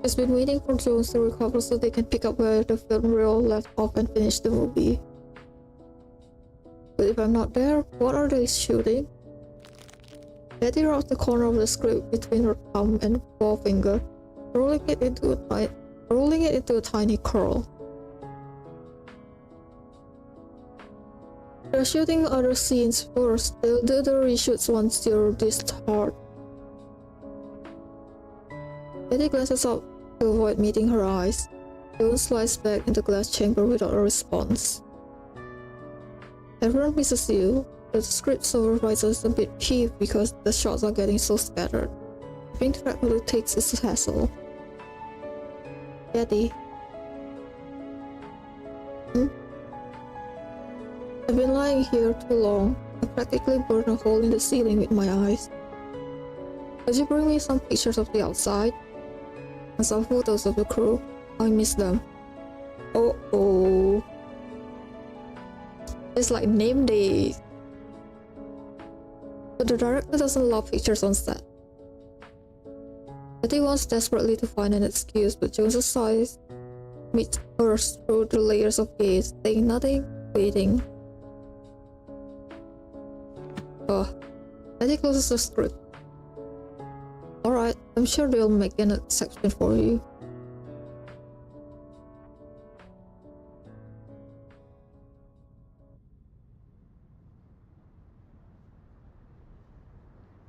Speaker 1: She's been waiting for Jones to recover so they can pick up where the film reel left off and finish the movie. But if I'm not there, what are they shooting? Betty rubs the corner of the script between her thumb and forefinger, rolling it into a tiny curl. They're shooting other scenes first. They'll do the reshoots once you're this hard. Betty glances up to avoid meeting her eyes. Jones slides back in the glass chamber without a response. Everyone misses you. The script supervisor is a bit peeved because the shots are getting so scattered. Keeping track of the takes is a hassle. Betty. I've been lying here too long. I practically burned a hole in the ceiling with my eyes. Could you bring me some pictures of the outside? And some photos of the crew. I miss them. Oh. It's like name day. But the director doesn't allow pictures on set. Bette wants desperately to find an excuse, but Jones's eyes meet hers through the layers of gaze, saying nothing, waiting. Bette closes the script. Alright, I'm sure they'll make an exception for you.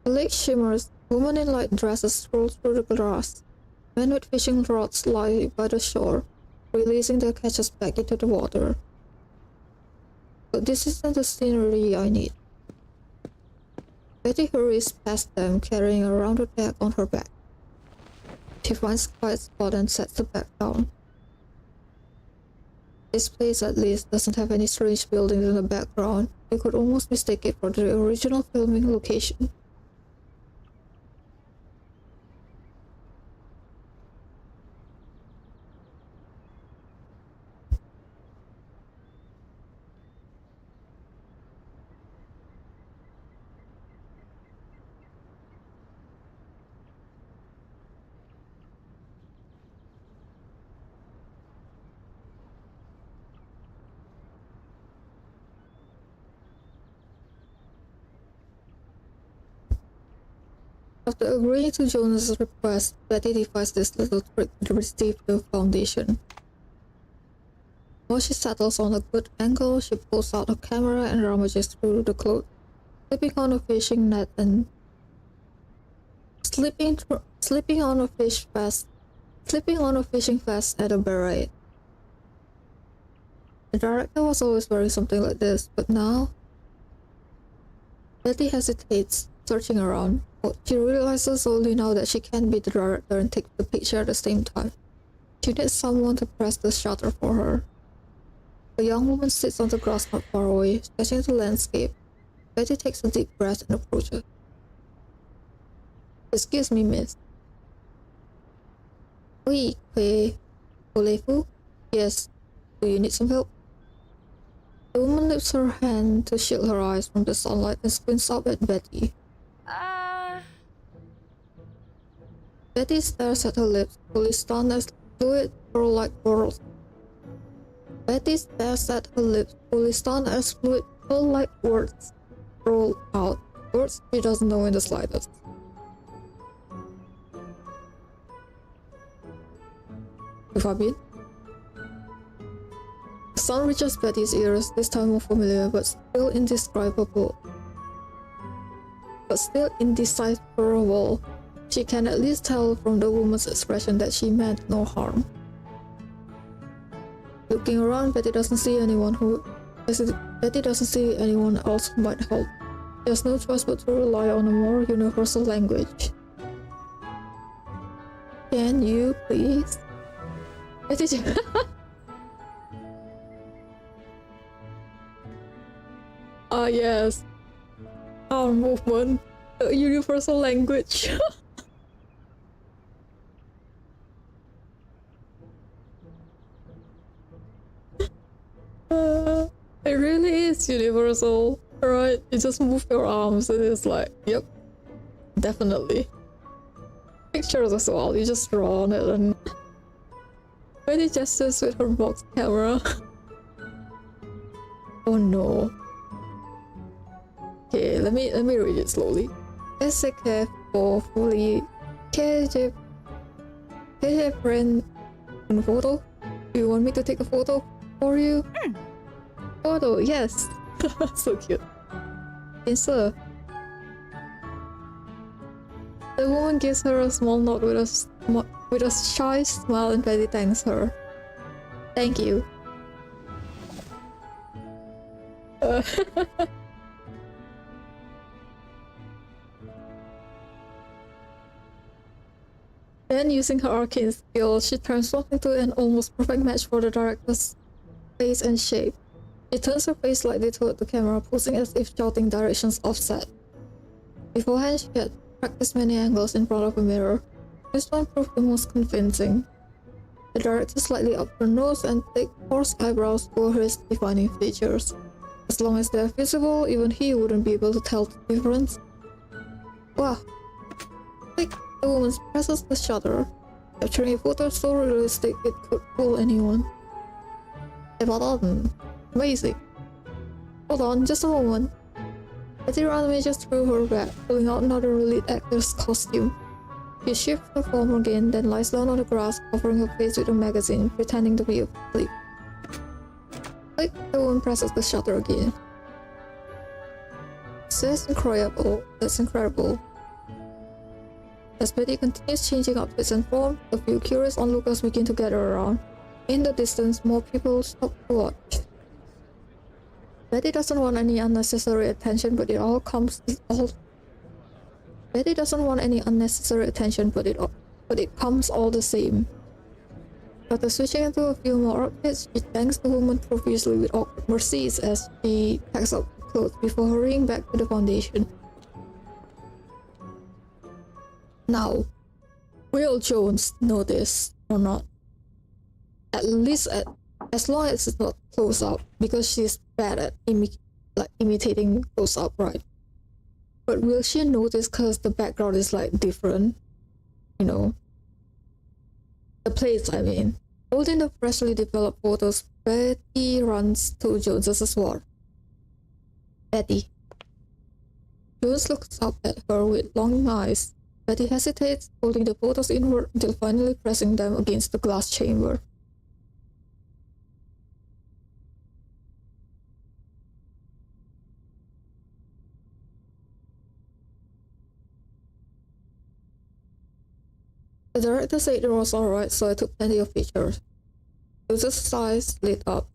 Speaker 1: The lake shimmers. Woman in light dresses scrolls through the glass. Men with fishing rods lie by the shore, releasing their catches back into the water. But this isn't the scenery I need. Bette hurries past them, carrying a rounded bag on her back. She finds a quiet spot and sets the bag down. This place, at least, doesn't have any strange buildings in the background. You could almost mistake it for the original filming location. After agreeing to Jonas' request, Bette devises this little trick to receive the foundation. While she settles on a good angle, she pulls out a camera and rummages through the cloth, slipping on a fishing net and slipping on a fishing vest at a beret. The director was always wearing something like this, but now Bette hesitates, searching around. She realizes only now that she can't be the director and take the picture at the same time. She needs someone to press the shutter for her. A young woman sits on the grass not far away, sketching the landscape. Bette takes a deep breath and approaches. Excuse me, miss. Oui, voulez-vous? Yes. Do you need some help? The woman lifts her hand to shield her eyes from the sunlight and squints up at Bette. Bette stares at her lips, fully stunned as fluid pearl-like words. Bette stares at her lips, fully stunned as fluid pearl-like words roll out. Words she doesn't know in the slightest. Fabian? The sound reaches Betty's ears, this time more familiar, but still indescribable. She can at least tell from the woman's expression that she meant no harm. Looking around, Bette doesn't see anyone else who might help. She has no choice but to rely on a more universal language. Can you please? Yes. Arm movement. A universal language. It really is universal, right? You just move your arms and it's like, yep, definitely. Pictures as well, you just draw on it and Bette gestures with her box camera. Oh no. Okay, let me read it slowly. Ese que fully que friend un photo? Do you want me to take a photo for you? Photo, yes. So cute. Yes, sir. The woman gives her a small nod with a shy smile and Bette thanks her. Thank you. Then, using her arcane skill, she transforms into an almost perfect match for the director's face and shape. She turns her face slightly toward the camera, posing as if shouting directions offset. Beforehand, she had practiced many angles in front of a mirror. This one proved the most convincing. The director slightly upped her nose and thick, coarse eyebrows over his defining features. As long as they're visible, even he wouldn't be able to tell the difference. Wow. Like, the woman presses the shutter, capturing a photo so realistic it could fool anyone. Amazing. Hold on, just a moment. Bette rummaged through her bag, pulling out another lead actor's costume. She shifts her form again, then lies down on the grass, covering her face with a magazine, pretending to be asleep. Click, the woman presses the shutter again. That's incredible. That's incredible. As Bette continues changing outfits and form, a few curious onlookers begin to gather around. In the distance, more people stop to watch. Bette doesn't want any unnecessary attention, but it comes all the same. After switching into a few more outfits, she thanks the woman profusely with awkward mercies as she packs up clothes before hurrying back to the foundation. Now, will Jones know this or not? At least as long as it's not close up, because she's bad at imitating close up, right? But will she notice because the background is like different? You know? The plates, I mean. Holding the freshly developed photos, Bette runs to Jones's ward. Bette. Jones looks up at her with longing eyes. Bette hesitates, holding the photos inward until finally pressing them against the glass chamber. The director said it was alright, so I took plenty of pictures. Joseph's eyes lit up.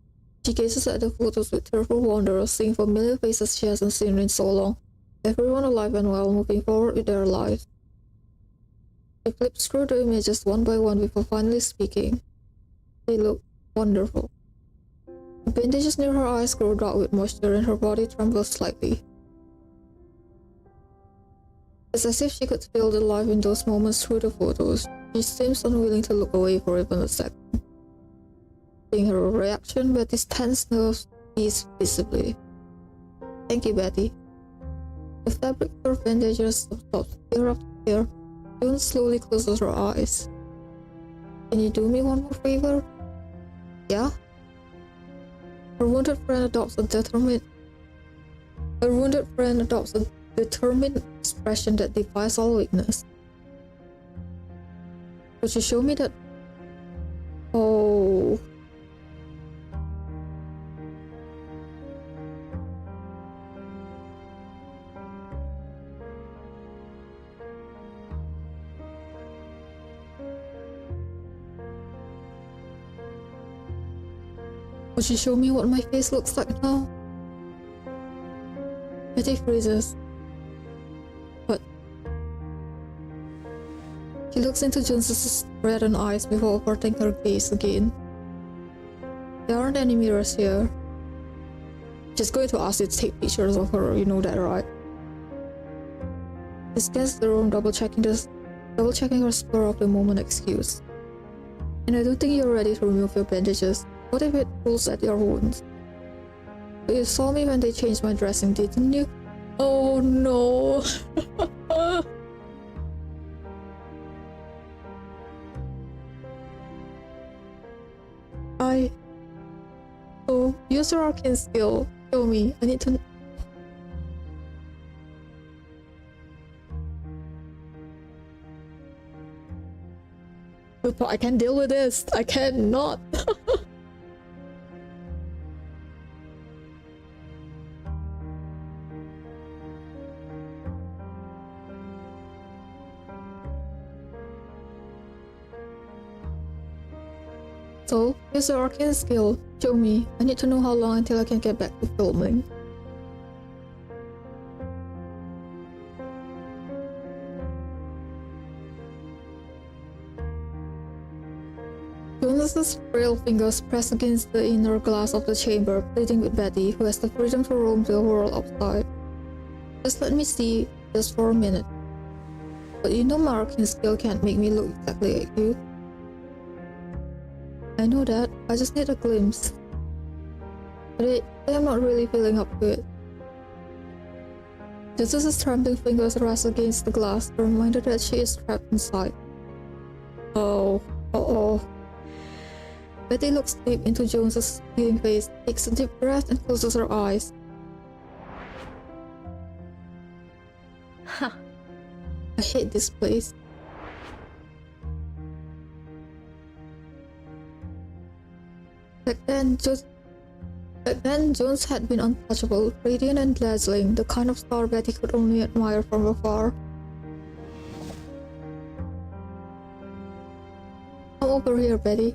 Speaker 1: She gazes at the photos with tearful wonder, seeing familiar faces she hasn't seen in so long. Everyone alive and well, moving forward with their lives. She flips through the images one by one before finally speaking. They look wonderful. The bandages near her eyes grow dark with moisture and her body trembles slightly. It's as if she could feel the life in those moments through the photos. She seems unwilling to look away for even a second. Seeing her reaction, Betty's tense nerves ease visibly. Thank you, Bette. The fabric of her bandages stops tear after tear. June slowly closes her eyes. Can you do me one more favor? Yeah? Her wounded friend adopts a determined expression that defies all weakness. Could you show me that? Oh. Could you show me what my face looks like now? Bette freezes. But she looks into Jones's reddened eyes before averting her gaze again. There aren't any mirrors here. She's going to ask you to take pictures of her, you know that, right? She scans the room, double checking her spur of the moment excuse. And I don't think you're ready to remove your bandages. What if it pulls at your wounds? But you saw me when they changed my dressing, didn't you? Oh no! Oh, use your arcane skill. Show me. I need to. I can't deal with this. I cannot. So, use your arcane skill. Show me. I need to know how long until I can get back to filming. Jones's frail fingers press against the inner glass of the chamber, pleading with Bette, who has the freedom to roam the world outside. Just let me see, just for a minute. But you know my arcane skill can't make me look exactly like you. I know that, I just need a glimpse. But I am not really feeling up to it. Jones's trembling fingers rest against the glass, a reminder that she is trapped inside. Oh. Bette looks deep into Jones's bleeding face, takes a deep breath, and closes her eyes.
Speaker 2: Huh.
Speaker 1: I hate this place. Back then, Jones had been untouchable, radiant and dazzling, the kind of star Bette could only admire from afar. Come over here, Bette.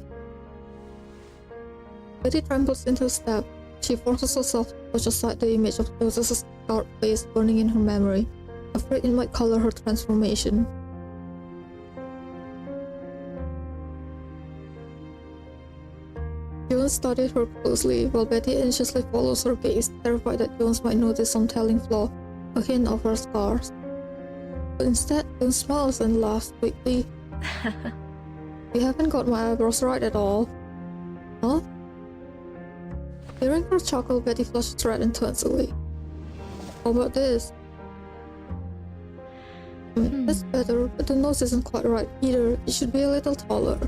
Speaker 1: Bette trembles into a step. She forces herself to push aside the image of Jones's scarred face burning in her memory, afraid it might color her transformation. Jones studied her closely, while Bette anxiously follows her gaze, terrified that Jones might notice some telling flaw, a hint of her scars. But instead, Jones smiles and laughs quickly. You haven't got my eyebrows right at all. Huh? Hearing her chuckle, Bette flushes red and turns away. How about this? That's better, but the nose isn't quite right either. It should be a little taller.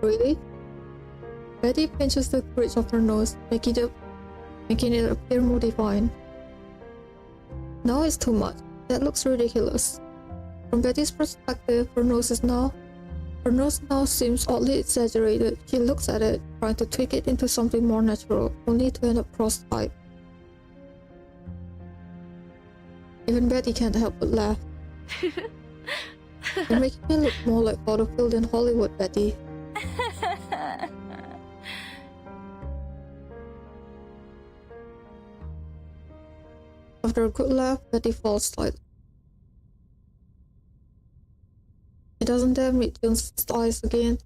Speaker 1: Really? Bette pinches the bridge of her nose, making it appear more defined. Now it's too much. That looks ridiculous. From Betty's perspective, her nose now seems oddly exaggerated. She looks at it, trying to tweak it into something more natural, only to end up cross-eyed. Even Bette can't help but laugh. You're making me look more like Battlefield than Hollywood, Bette. After a good laugh, Bette falls slightly. She doesn't dare meet Jones's eyes again.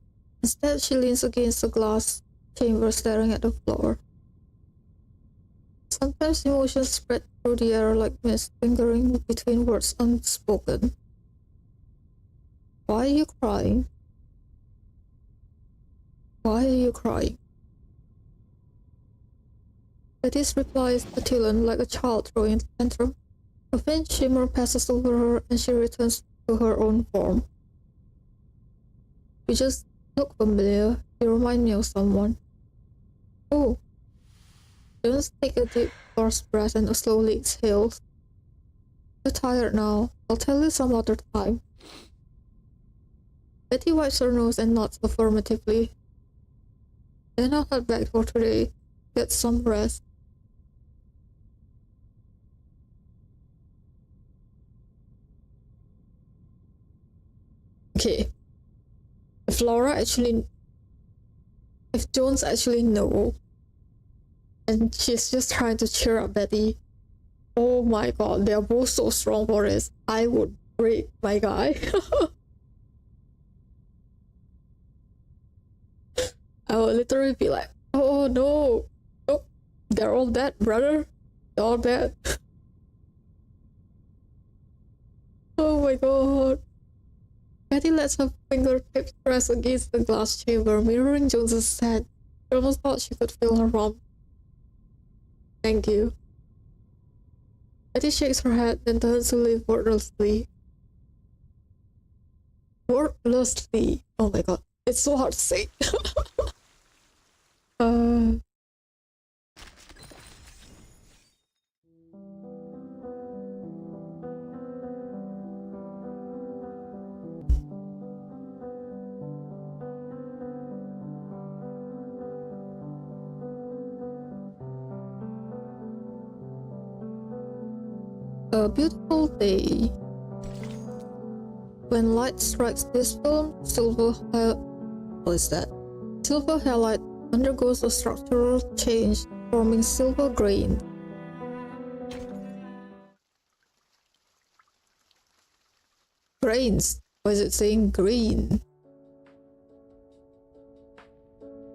Speaker 1: Instead, she leans against the glass chamber, staring at the floor. Sometimes emotions spread through the air like mist, lingering between words unspoken. Why are you crying? Why are you crying? Betty's reply is petulant, like a child throwing a tantrum. A faint shimmer passes over her, and she returns to her own form. You just look familiar. You remind me of someone. Oh. Jones takes a deep, forced breath and slowly exhales. You're tired now. I'll tell you some other time. Bette wipes her nose and nods affirmatively. Then I'll head back for today. Get some rest. Okay. If Jones actually knows, and she's just trying to cheer up Bette, oh my god, they are both so strong for this. I would break my guy. I would literally be like, oh no, oh, they're all dead, brother. They're all dead. Oh my god. Bette lets her fingertips press against the glass chamber, mirroring Jones's head. She almost thought she could feel her rump. Thank you. Bette shakes her head, then turns to leave wordlessly. Wordlessly. Oh my god, it's so hard to say. A beautiful day. When light strikes this film, silver halide undergoes a structural change, forming silver grain. Grains? Why is it saying green?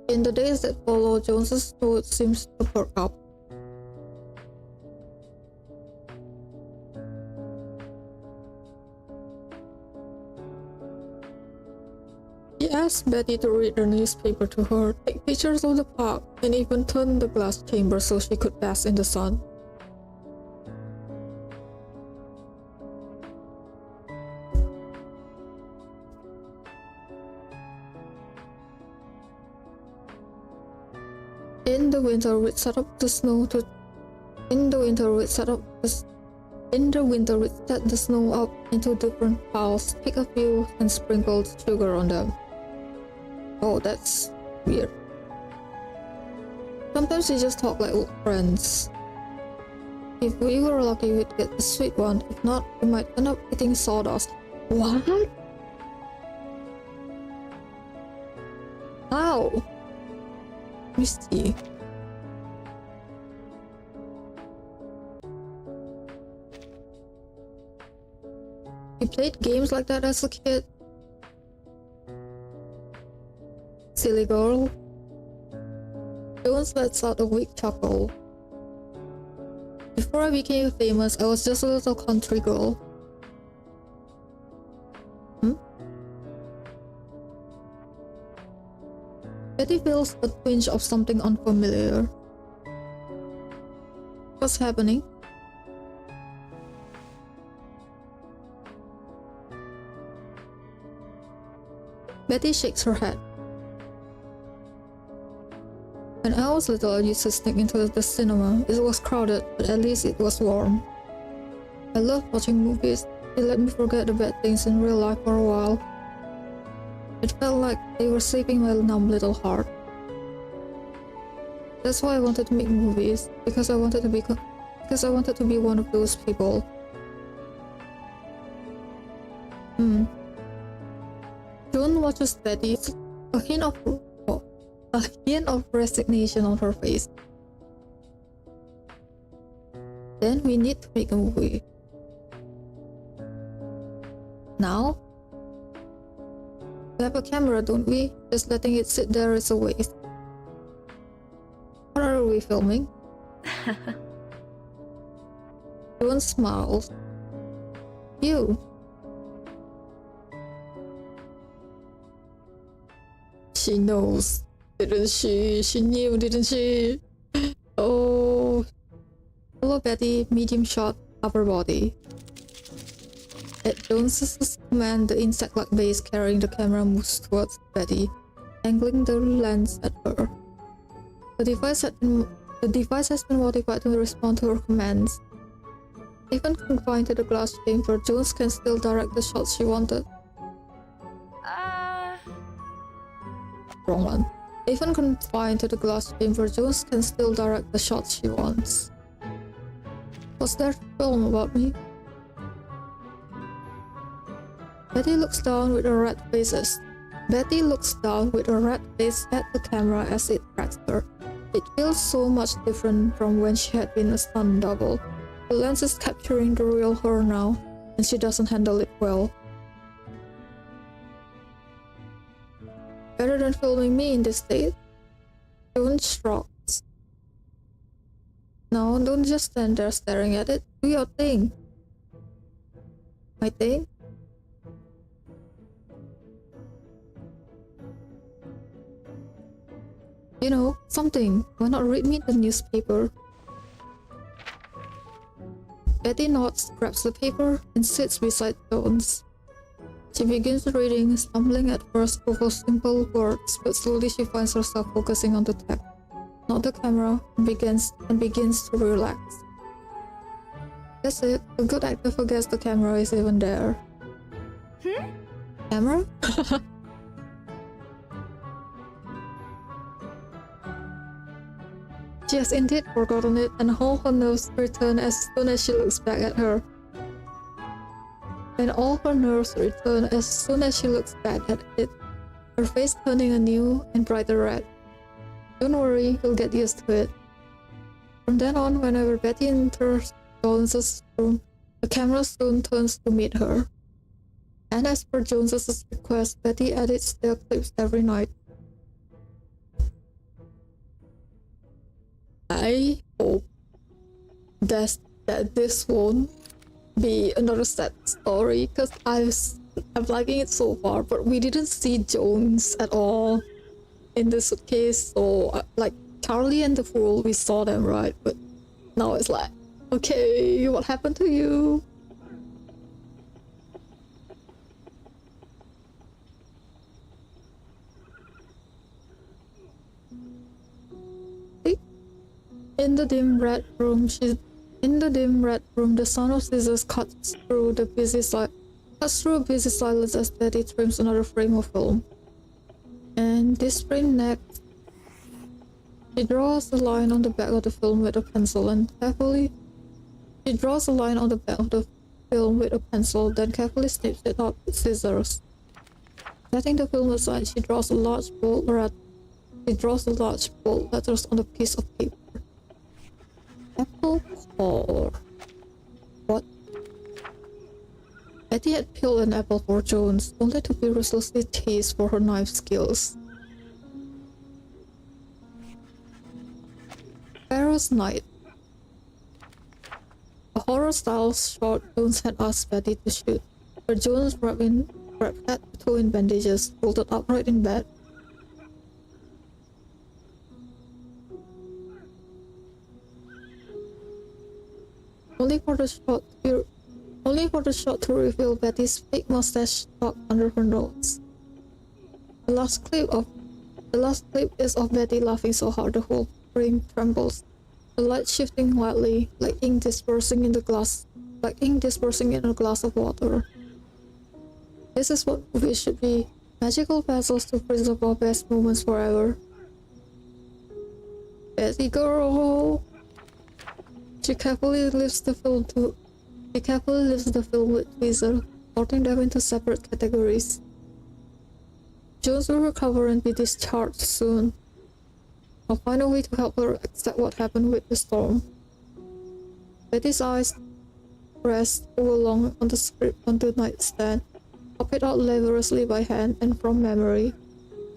Speaker 1: In the days that follow, Jones's mood seems to perk up. asked Betty to read the newspaper to her, take pictures of the park, and even turn the glass chamber so she could bask in the sun. In the winter, we'd set the snow up into different piles, pick a few, and sprinkled sugar on them. Oh, that's weird. Sometimes we just talk like old friends. If we were lucky, we'd get the sweet one. If not, we might end up eating sawdust. What? How? Misty. You played games like that as a kid? Silly girl. Jones lets out a weak chuckle. Before I became famous, I was just a little country girl. Betty feels a twinge of something unfamiliar. What's happening? Betty shakes her head. When I was little, I used to sneak into the cinema. It was crowded, but at least it was warm. I loved watching movies. They let me forget the bad things in real life for a while. It felt like they were saving my numb little heart. That's why I wanted to make movies, because I wanted to be one of those people. Joan watches Betty, a hint of resignation on her face. Then we need to make a movie. Now? We have a camera, don't we? Just letting it sit there is a waste. What are we filming? Joan smiles. You. She knows, didn't she? She knew, didn't she? Oh. Hello, Betty. Medium shot, upper body. At Jones's command, the insect-like base carrying the camera moves towards Betty, angling the lens at her. The device has been modified to respond to her commands. Even confined to the glass chamber, Jones can still direct the shots she wanted. Wrong one. Even confined to the glass chamber, Jones can still direct the shots she wants. What's there to film about me? Betty looks down with a red face at the camera as it tracks her. It feels so much different from when she had been a stunt double. The lens is capturing the real her now, and she doesn't handle it well. Better than filming me in this state? Joan shrugs. No, don't just stand there staring at it. Do your thing. My thing? You know, something. Why not read me the newspaper? Betty nods, grabs the paper, and sits beside Jones. She begins reading, stumbling at first over simple words, but slowly she finds herself focusing on the text, not the camera, and begins to relax. That's it. A good actor forgets the camera is even there. Camera? She has indeed forgotten it, and all her nerves return as soon as she looks back at her. Her face turning a new and brighter red. Don't worry, you'll get used to it. From then on, whenever Betty enters Jones's room, the camera soon turns to meet her. And as per Jones's request, Betty edits their clips every night. I hope that this won't be another sad story, because I'm liking it so far, but we didn't see Jones at all in the suitcase. So, like, Charlie and the fool, we saw them, right? But now it's like, okay, what happened to you? In the dim red room, the sound of scissors cuts through a busy silence as Betty trims another frame of film. And this spring next, she draws a line on the back of the film with a pencil, then carefully snips it out with scissors. Setting the film aside, she draws a large bold letters on a piece of paper. Apple core. What? Betty had peeled an apple for Jones, only to be ruthlessly teased for her knife skills. Pharaoh's Night. A horror-style short Jones had asked Betty to shoot, but Jones wrapped head to toe in bandages, folded upright in bed. Only for the shot to reveal Betty's fake mustache tucked under her nose. The last clip is of Betty laughing so hard the whole frame trembles, the light shifting wildly, like ink dispersing in a glass of water. This is what movies should be: magical vessels to preserve our best moments forever. Betty girl. She carefully lifts the film with tweezer, sorting them into separate categories. Jones will recover and be discharged soon. I'll find a way to help her accept what happened with the storm. Betty's eyes rest overlong on the script on the nightstand, copied out laboriously by hand and from memory.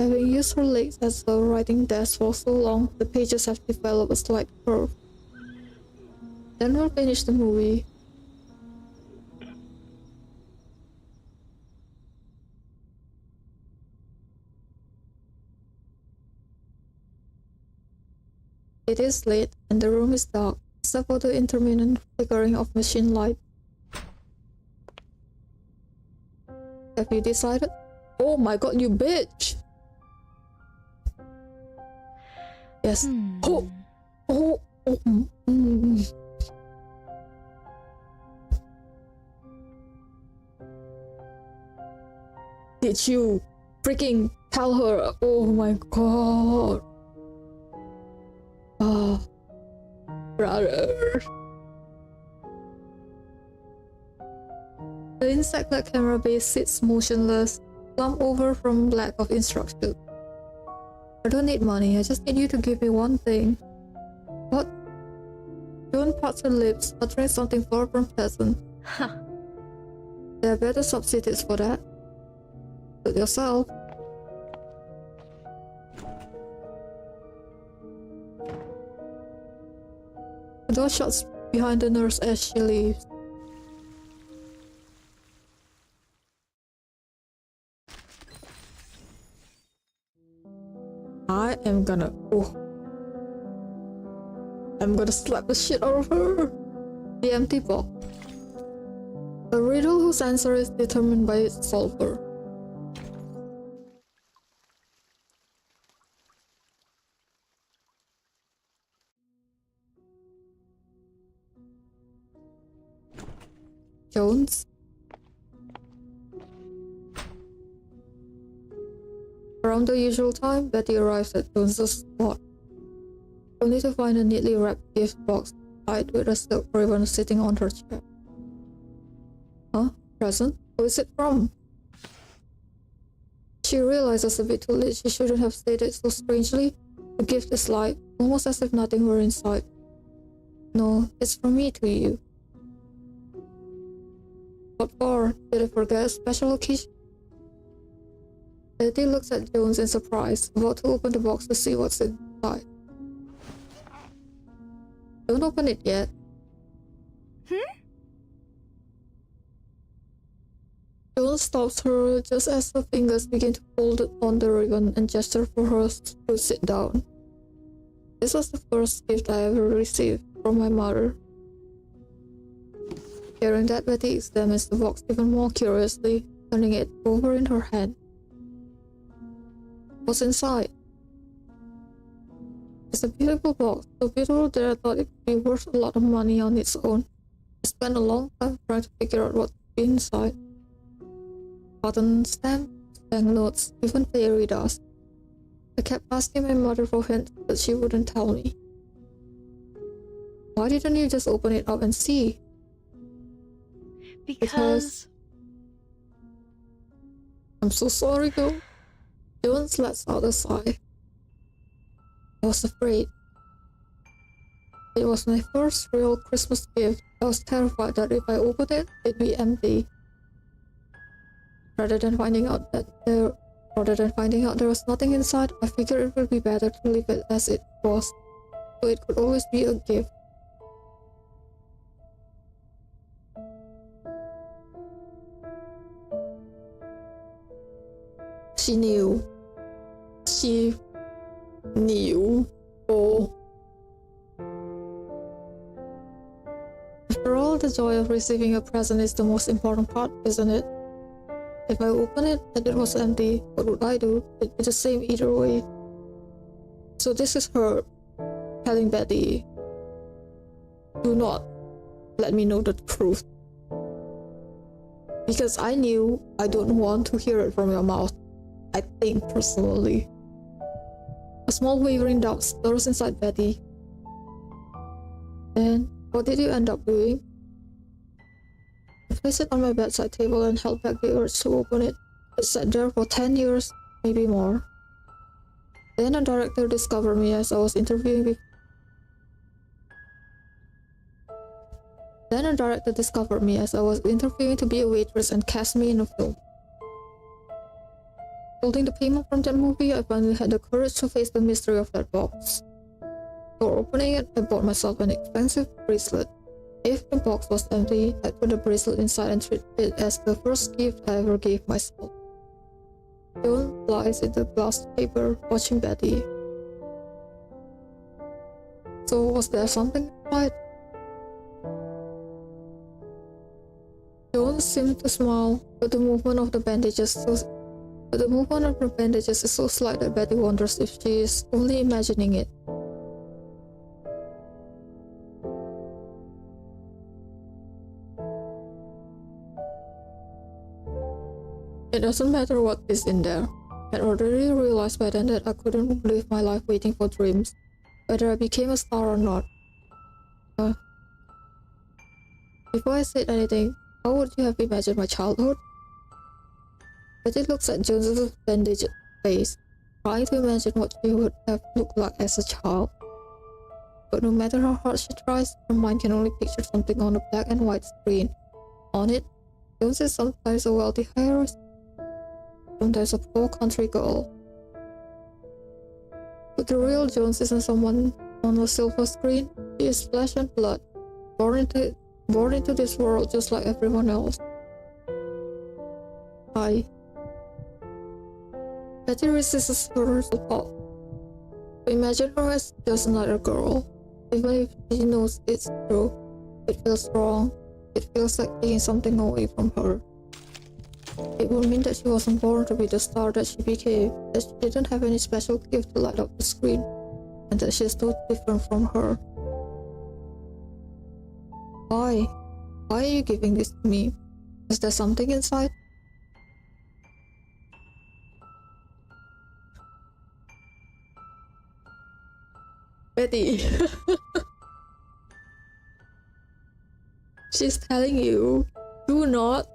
Speaker 1: Having used her legs as a writing desk for so long, the pages have developed a slight curve. Then we'll finish the movie. It is late and the room is dark, except for the intermittent flickering of machine light. Have you decided? Oh my god, you bitch! Yes. Oh! Did you freaking tell her? Oh my god. Oh, brother. The insect-like camera base sits motionless, slumped over from lack of instruction. I don't need money, I just need you to give me one thing. What? Joan parts her lips, uttering something far from pleasant. There are better substitutes for that. Suit yourself. The door shuts behind the nurse as she leaves. I'm gonna slap the shit out of her. The empty box. A riddle whose answer is determined by its solver. Jones? Around the usual time, Betty arrives at Jones's spot, only to find a neatly wrapped gift box tied with a silk ribbon sitting on her chair. Huh? Present? Who is it from? She realizes a bit too late she shouldn't have stated so strangely. The gift is light, almost as if nothing were inside. No, it's from me to you. What for? Did I forget a special occasion? Betty looks at Jones in surprise, about to open the box to see what's inside. Don't open it yet. Jones Joan stops her just as her fingers begin to fold on the ribbon and gesture for her to sit down. This was the first gift I ever received from my mother. Hearing that, Betty examines the box even more curiously, turning it over in her hand. What's inside? It's a beautiful box, so beautiful that I thought it would be worth a lot of money on its own. I spent a long time trying to figure out what would be inside. Cotton, stamps, banknotes, even fairy dust. I kept asking my mother for hints, but she wouldn't tell me. Why didn't you just open it up and see?
Speaker 2: Because...
Speaker 1: I'm so sorry, girl. Jones lets out a sigh. I was afraid. It was my first real Christmas gift. I was terrified that if I opened it, it'd be empty. Rather than finding out there was nothing inside, I figured it would be better to leave it as it was, so it could always be a gift. She knew. Oh. After all, the joy of receiving a present is the most important part, isn't it? If I opened it and it was empty, what would I do? It'd be the same either way. So this is her telling Betty, do not let me know the truth. Because I knew I don't want to hear it from your mouth. I think personally. A small wavering doubt stirs inside Betty. Then, what did you end up doing? I placed it on my bedside table and held back the urge to open it. It sat there for 10 years, maybe more. Then a director discovered me as I was interviewing to be a waitress and cast me in a film. Holding the payment from that movie, I finally had the courage to face the mystery of that box. Before opening it, I bought myself an expensive bracelet. If the box was empty, I put the bracelet inside and treated it as the first gift I ever gave myself. Joan lies in the glass paper, watching Betty. So was there something inside? Joan seemed to smile, but the movement of the bandages is so slight that Betty wonders if she is only imagining it. It doesn't matter what is in there. I already realized by then that I couldn't live my life waiting for dreams, whether I became a star or not. Before I said anything, how would you have imagined my childhood? Betty looks at Jones's bandaged face, trying to imagine what she would have looked like as a child. But no matter how hard she tries, her mind can only picture something on a black and white screen. On it, Jones is sometimes a wealthy heiress, sometimes a poor country girl. But the real Jones isn't someone on a silver screen. She is flesh and blood, born into this world just like everyone else. Betty resists her support. Imagine her as just another girl. Even if she knows it's true, it feels wrong. It feels like taking something away from her. It would mean that she wasn't born to be the star that she became, that she didn't have any special gift to light up the screen, and that she's so different from her. Why? Why are you giving this to me? Is there something inside? Betty. She's telling you, do not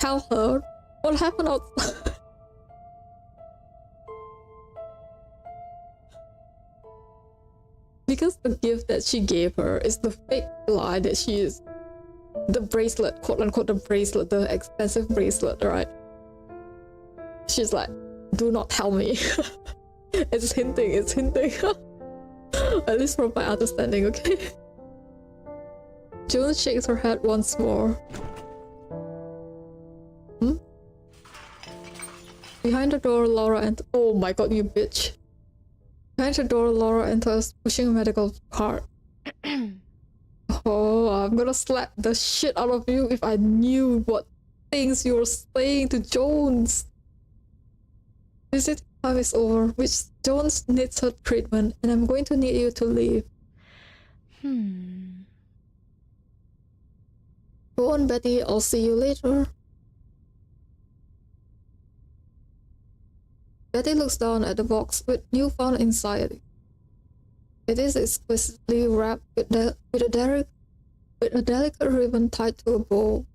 Speaker 1: tell her what happened outside. Because the gift that she gave her is the fake lie that she is the bracelet, quote unquote, the bracelet, the expensive bracelet, right? She's like, do not tell me. It's hinting. At least from my understanding, okay? Joan shakes her head once more. Behind the door, Laura and oh my god, you bitch. Behind the door, Laura enters, pushing a medical cart. Oh, I'm gonna slap the shit out of you if I knew what things you were saying to Jones. Visit time is over, which Jones needs her treatment, and I'm going to need you to leave. Go on, Betty, I'll see you later. Betty looks down at the box with newfound anxiety. It is exquisitely wrapped with a delicate ribbon tied to a bow.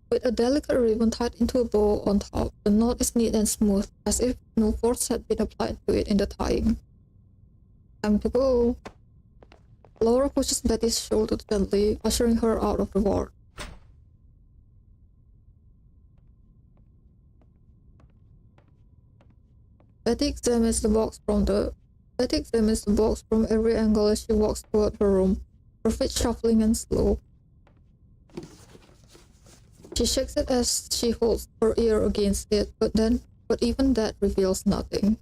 Speaker 1: With a delicate ribbon tied into a bow on top, the knot is neat and smooth, as if no force had been applied to it in the tying. Time to go. Laura pushes Betty's shoulder gently, ushering her out of the ward. Betty examines the box from every angle as she walks toward her room, her feet shuffling and slow. She shakes it as she holds her ear against it, but even that reveals nothing.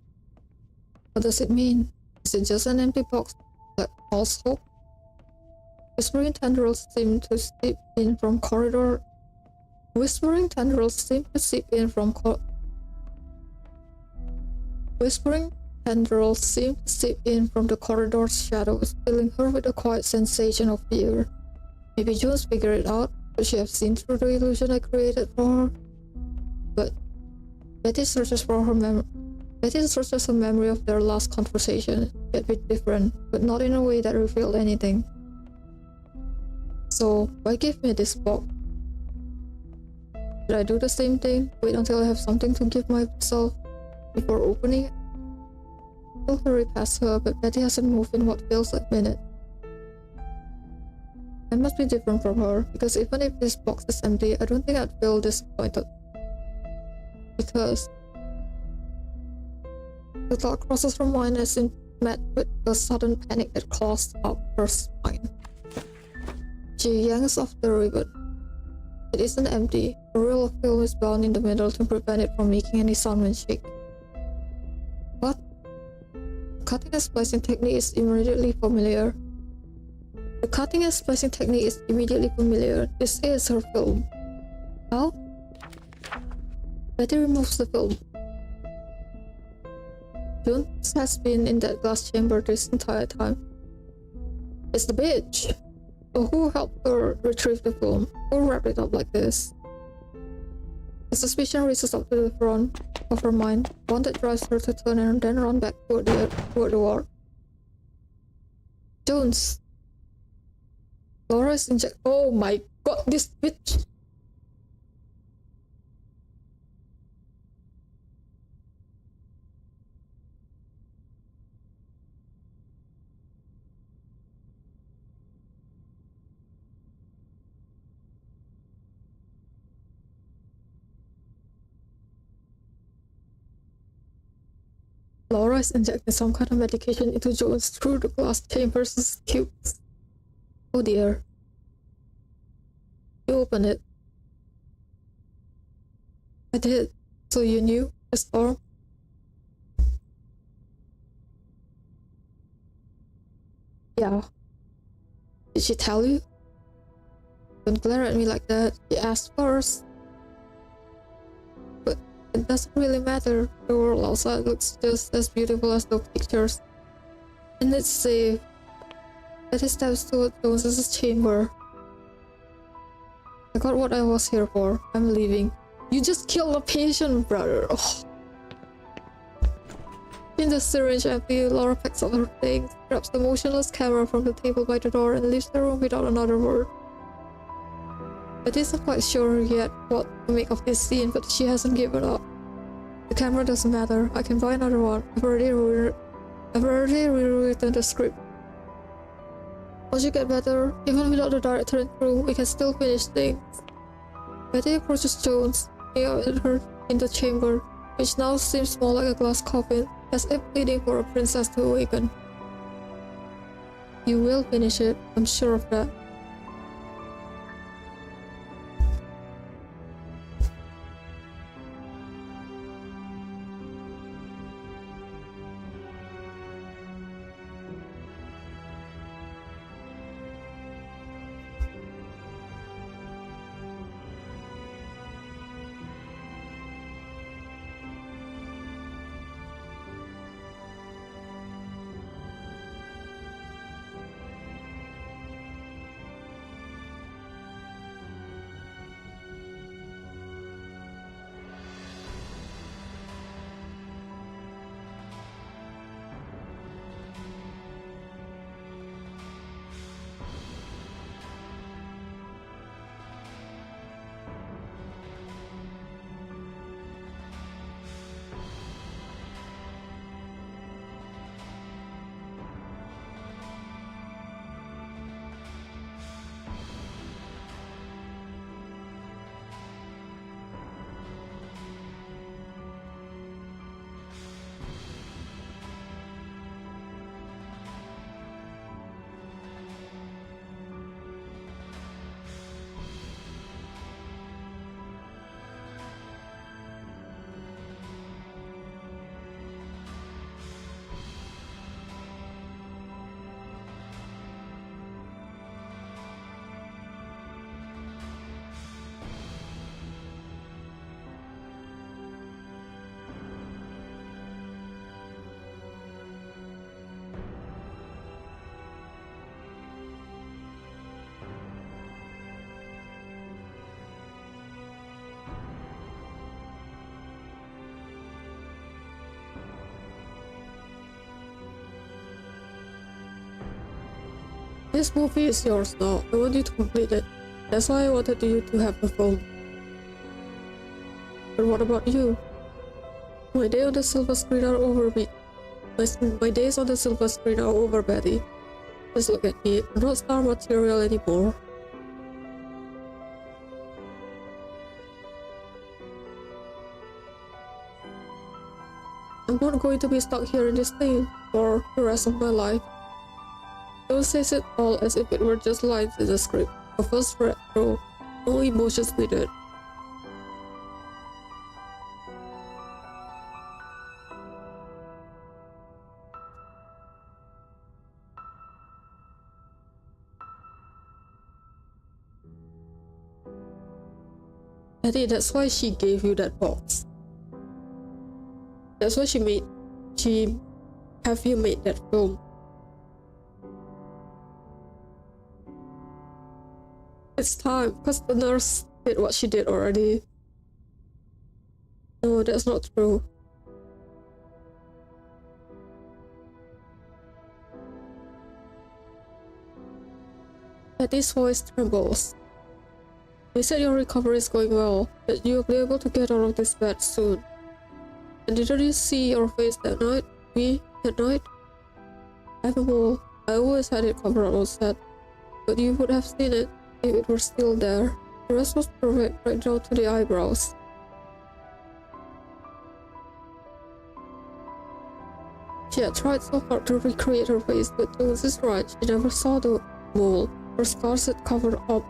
Speaker 1: What does it mean? Is it just an empty box like false hope? Whispering tendrils seem to seep in from corridor. Whispering tendrils seem to seep in from the corridor's shadows, filling her with a quiet sensation of fear. Maybe Jones figured it out. Could she have seen through the illusion I created for her? But Betty searches her memory of their last conversation, yet a bit different, but not in a way that revealed anything. So, why give me this box? Did I do the same thing? Wait until I have something to give myself before opening it? I'll hurry past her, but Betty hasn't moved in what feels like minutes. I must be different from her, because even if this box is empty, I don't think I'd feel disappointed. Because the thought crosses her mind as it met with a sudden panic that crossed up her spine. She yanks off the ribbon. It isn't empty. A reel of film is bound in the middle to prevent it from making any sound when shaken. What? The cutting and splicing technique is immediately familiar. This is her film. How? Betty removes the film. Jones has been in that glass chamber this entire time. It's the bitch! So who helped her retrieve the film? Who wrapped it up like this? A suspicion races up to the front of her mind, one that drives her to turn and then run back toward the ward. Jones! Laura is injected. Oh my god, this bitch! Laura is injecting some kind of medication into Jones through the glass chambers' tubes. Oh dear. You open it. I did. So you knew the storm? Yeah. Did she tell you? Don't glare at me like that. She asked first. But it doesn't really matter. The world outside looks just as beautiful as the pictures. And it's safe. Betty steps toward Jones's chamber. I got what I was here for. I'm leaving. You just killed a patient, brother. Oh. In the syringe empty, Laura packs up her things, grabs the motionless camera from the table by the door, and leaves the room without another word. Betty isn't quite sure yet what to make of this scene, but she hasn't given up. The camera doesn't matter. I can buy another one. I've already rewritten the script. Once you get better, even without the director and crew, we can still finish things. Betty approaches Jones, looking at her in the chamber, which now seems more like a glass coffin, as if waiting for a princess to awaken. You will finish it, I'm sure of that. This movie is yours now. I want you to complete it. That's why I wanted you to have the film. But what about you? My day on the silver screen are over me. My days on the silver screen are over, Betty. Just look at me. I'm not star material anymore. I'm not going to be stuck here in this thing for the rest of my life. Don't say it all as if it were just lines in the script. A first read through, no emotions needed. Betty, that's why she gave you that box. That's why she have you made that film. It's time, because the nurse did what she did already. No, that's not true. Betty's voice trembles. They said your recovery is going well, that you'll be able to get out of this bed soon. And didn't you see your face that night? Me? That night? Evermore. I always had it covered up on set, but you would have seen it if it were still there. The rest was perfect, right down to the eyebrows. She had tried so hard to recreate her face, but Jones is right, she never saw the mole. Her scars had covered up.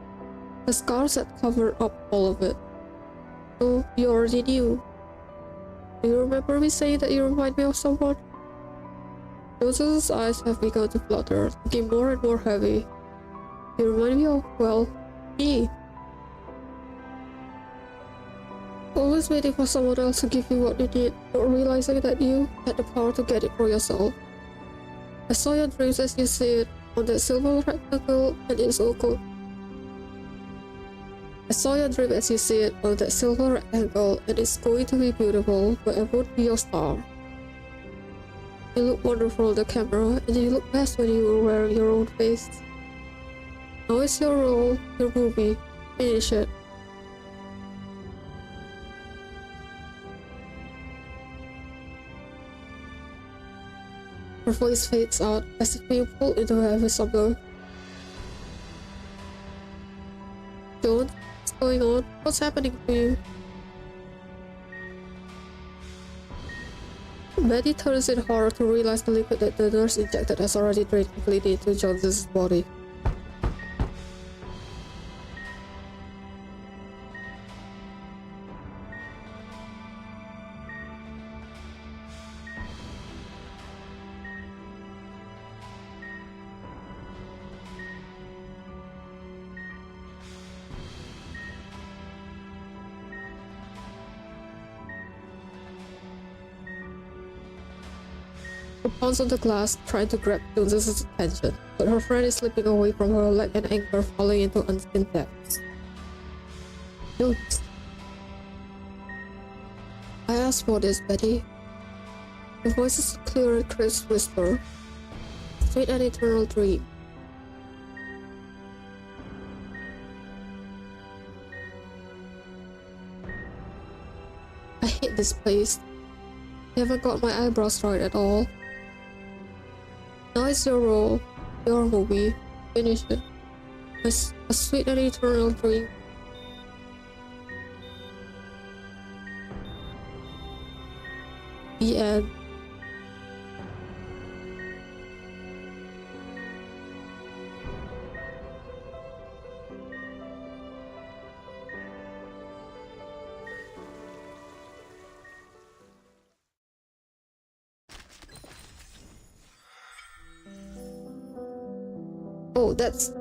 Speaker 1: The scars had covered up all of it. So you already knew. Do you remember me saying that you remind me of someone? Jones's eyes have begun to flutter, looking more and more heavy. You remind me of, well, me. Always waiting for someone else to give you what you need, not realizing that you had the power to get it for yourself. I saw your dreams as you see it, on that silver rectangle, and it's all good. I saw your dream as you see it on that silver rectangle, and it's going to be beautiful, but I won't be your star. You look wonderful on the camera, and you look best when you were wearing your own face. Now it's your role, your movie. Finish it. Her voice fades out, as if being pulled into a heavy slumber. Don't. What's going on? What's happening to you? Betty turns in horror to realize the liquid that the nurse injected has already drained completely into Jones's body. She pounds on the glass, trying to grab Jones's attention, but her friend is slipping away from her like an anchor falling into unseen depths. Jones. I asked for this, Betty. The voice is a clear and crisp whisper. Sweet and eternal dream. I hate this place. I haven't got my eyebrows right at all. Now it's your role, your movie. Finish it. It's a sweet and eternal dream. The end. Oh, that's...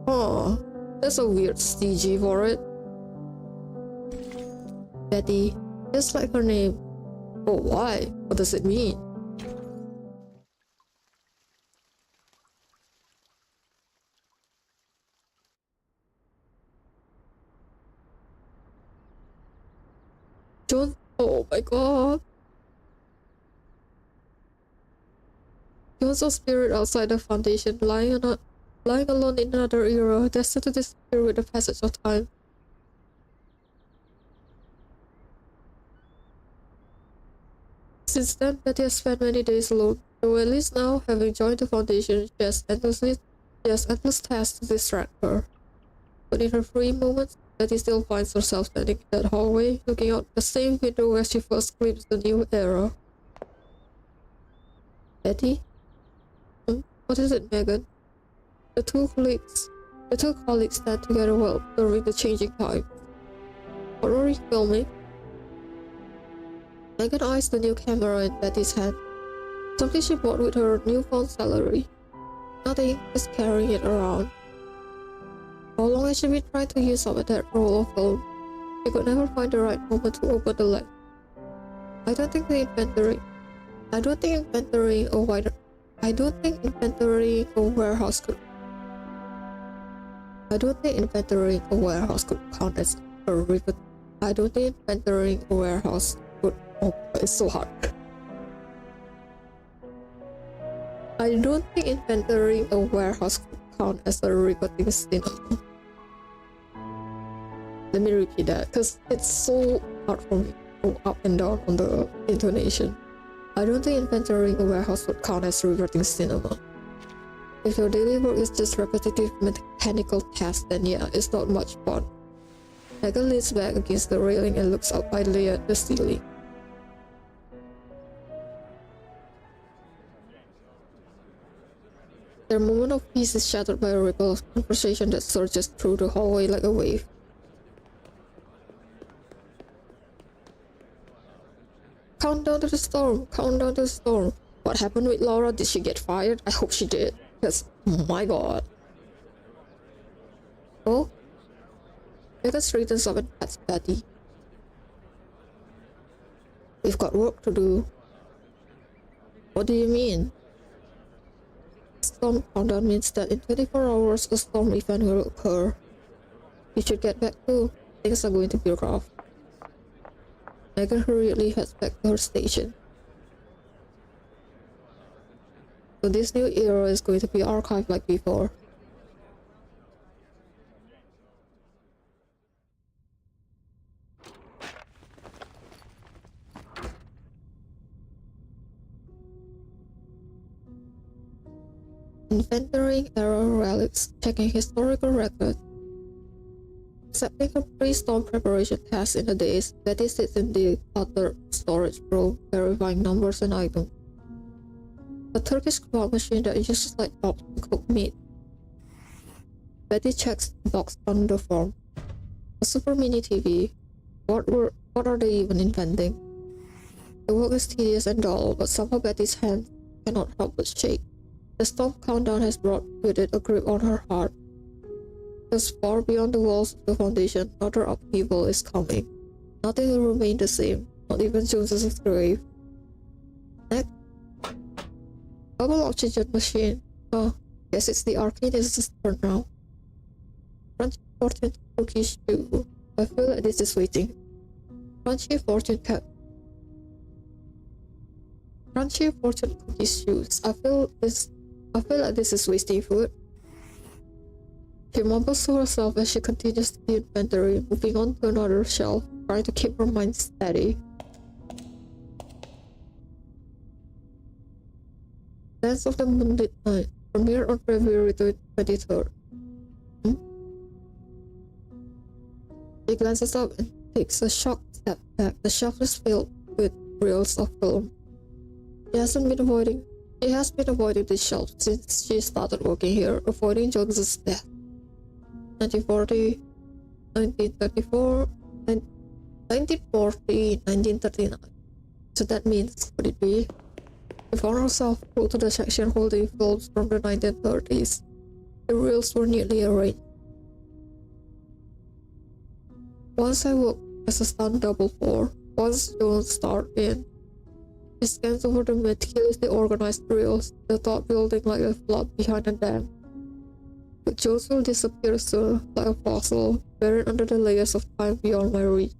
Speaker 1: Oh, that's a weird CG for it. Betty, just like her name. Oh, why? What does it mean? Don't... Oh my god. Jones a spirit outside the Foundation, lying alone in another era, destined to disappear with the passage of time. Since then, Betty has spent many days alone, though at least now, having joined the Foundation, she has endless tasks to distract her. But in her free moments, Betty still finds herself standing in that hallway, looking out the same window where she first glimpsed the new era. Betty? What is it, Megan? The two colleagues stand together while observing the changing times. What were you filming? Megan eyes the new camera in Betty's hand, something she bought with her newfound salary. Nothing, just carrying it around. How long has she been trying to use up that roll of film? She could never find the right moment to open the lid. I don't think inventorying a warehouse could count as a rivet. I don't think inventorying a warehouse could. Oh, it's so hard. I don't think inventorying a warehouse could count as a riveting cinema. Let me repeat that, because it's so hard for me to go up and down on the intonation. I don't think inventorying a warehouse would count as riveting cinema. If your daily work is just repetitive mechanical tasks, then yeah, it's not much fun. Megan leans back against the railing and looks up idly at the ceiling. Their moment of peace is shattered by a ripple of conversation that surges through the hallway like a wave. Countdown to the storm, countdown to the storm. What happened with Laura? Did she get fired? I hope she did, because, oh my god. Oh? Megan straightens up and pats Betty. We've got work to do. What do you mean? Storm countdown means that in 24 hours a storm event will occur. You should get back too. Things are going to be rough. Megan hurriedly heads back to her station. So this new era is going to be archived like before. Inventorying era relics, checking historical records. Accepting her pre-storm preparation tasks in the days, Betty sits in the outer storage room, verifying numbers and items. A Turkish kebab machine that uses light bulbs to cook meat. Betty checks the box on the form. A super mini TV. What are they even inventing? The work is tedious and dull, but somehow Betty's hands cannot help but shake. The storm countdown has brought with it a grip on her heart. Just far beyond the walls of the Foundation, another upheaval is coming. Nothing will remain the same, not even Jones's grave. Next, bubble oxygen machine. Oh, guess it's the Arcanist's turn now. Crunchy fortune cookies too. I feel like this is waiting. Crunchy fortune cookies shoes. I feel like this is wasting food. She mumbles to herself as she continues the inventory, moving on to another shelf, trying to keep her mind steady. Dance of the Moonlit Night, premiered on February 23rd. She glances up and takes a shocked step back. The shelf is filled with reels of film. She has been avoiding this shelf since she started working here, avoiding Jones's death. 1940, 1934, 1940, 1939. So that means, could it be? She found herself pulled to the section holding films from the 1930s. The reels were neatly arranged. Once I worked as a stunt double for, once Jones starred in. She scans over the meticulously organized reels, the thought building like a flood behind a dam. But Jones will disappear soon, like a fossil, buried under the layers of time beyond my reach.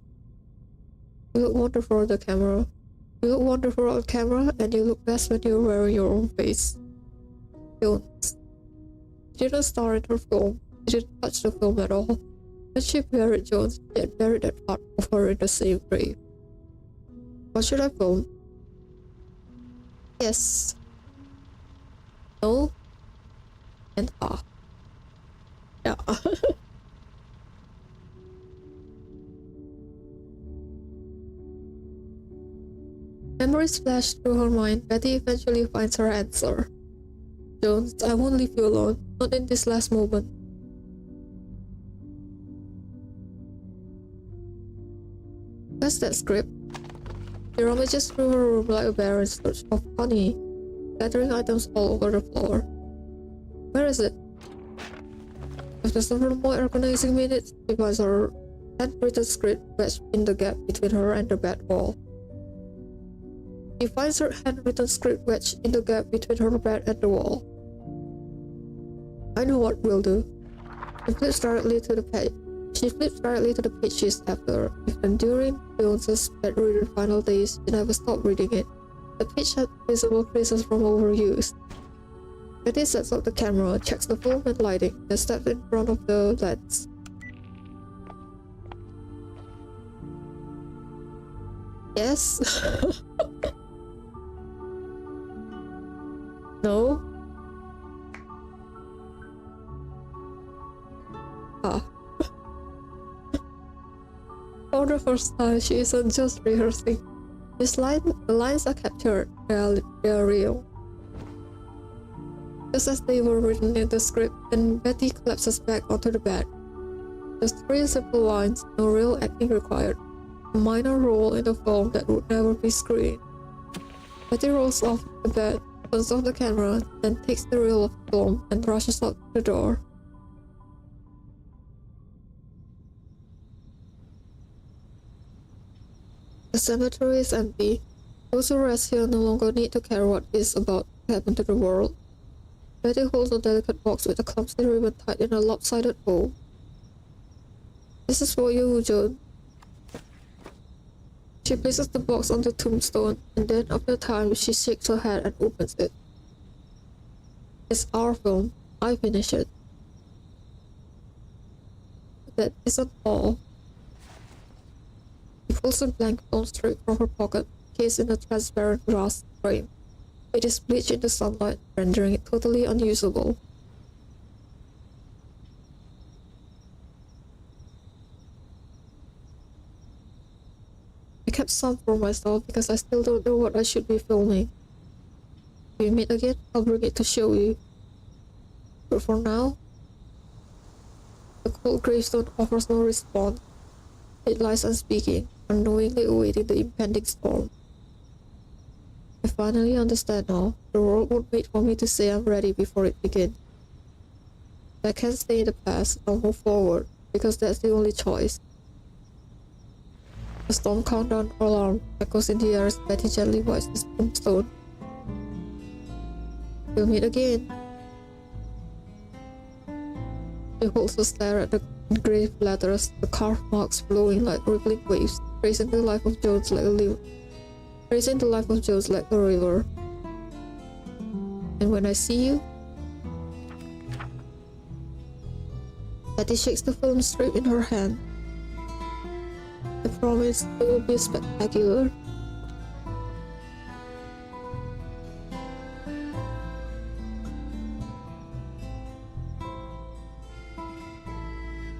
Speaker 1: You look wonderful on camera, and you look best when you're wearing your own face. Jones. She didn't star in her film. She didn't touch the film at all. When she buried Jones, she had buried that part of her in the same grave. What should I film? Yes. No. And ah. Yeah. Memories flash through her mind. Betty eventually finds her answer. Jones, I won't leave you alone. Not in this last moment. That's that script. She rummages through her room like a bear in search of honey, scattering items all over the floor. Where is it? After several more agonizing minutes, she finds her handwritten script wedged in the gap between her and the bed wall. She finds her handwritten script wedged in the gap between her bed and the wall. I know what we'll do. She flips directly to the page. She's after. Even during Jones's bedridden final days, she never stopped reading it. The page had visible traces from overuse. Betty sets up the camera, checks the film and lighting, then steps in front of the lens. Yes? No? Ah. For the first time, she isn't just rehearsing. The lines are captured, they are real. Just as they were written in the script, and Betty collapses back onto the bed. Just 3 simple lines, no real acting required. A minor role in the film that would never be screened. Betty rolls off the bed, turns off the camera, then takes the reel of film and rushes out the door. The cemetery is empty. Those who rest here no longer need to care what is about to happen to the world. Betty holds a delicate box with a clumsy ribbon tied in a lopsided bow. This is for you, Joan. She places the box on the tombstone, and then after a time she shakes her head and opens it. It's our film. I finish it. That isn't all. She pulls a blank film strip from her pocket, cased in a transparent glass frame. It is bleached in the sunlight, rendering it totally unusable. I kept some for myself because I still don't know what I should be filming. If we meet again, I'll bring it to show you. But for now, the cold gravestone offers no response. It lies unspeaking, unknowingly awaiting the impending storm. I finally understand now. The world won't wait for me to say I'm ready before it begins. I can't stay in the past, I'll move forward, because that's the only choice. The storm countdown alarm echoes in the air as Betty gently wipes the tombstone. We'll meet again. She holds a stare at the engraved letters, the carved marks flowing like rippling waves, tracing the life of Jones like a river. And when I see you, Betty shakes the film strip in her hand. I promise it will be spectacular.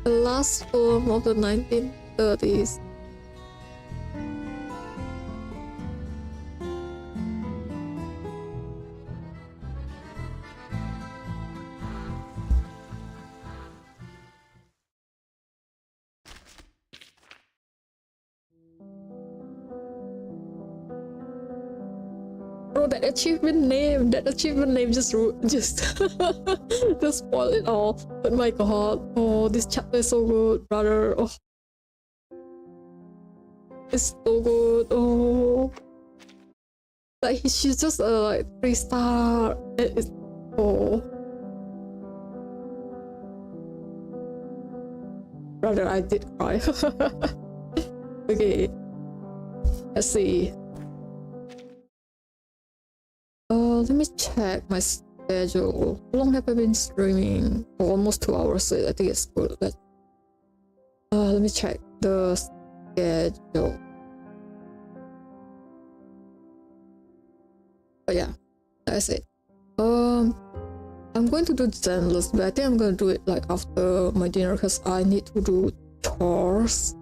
Speaker 1: The last film of the 1930s. Bro, that achievement name just just spoil it all. But my god, oh, this chapter is so good, brother. Oh, it's so good. Oh, like she's just a like 3-star. It's oh, brother, I did cry. Okay, let's see. Let me check my schedule. How long have I been streaming? For almost 2 hours, so I think it's good. Let me check the schedule. But yeah, that's it. I'm going to do Zenless, but I think I'm going to do it like after my dinner because I need to do chores.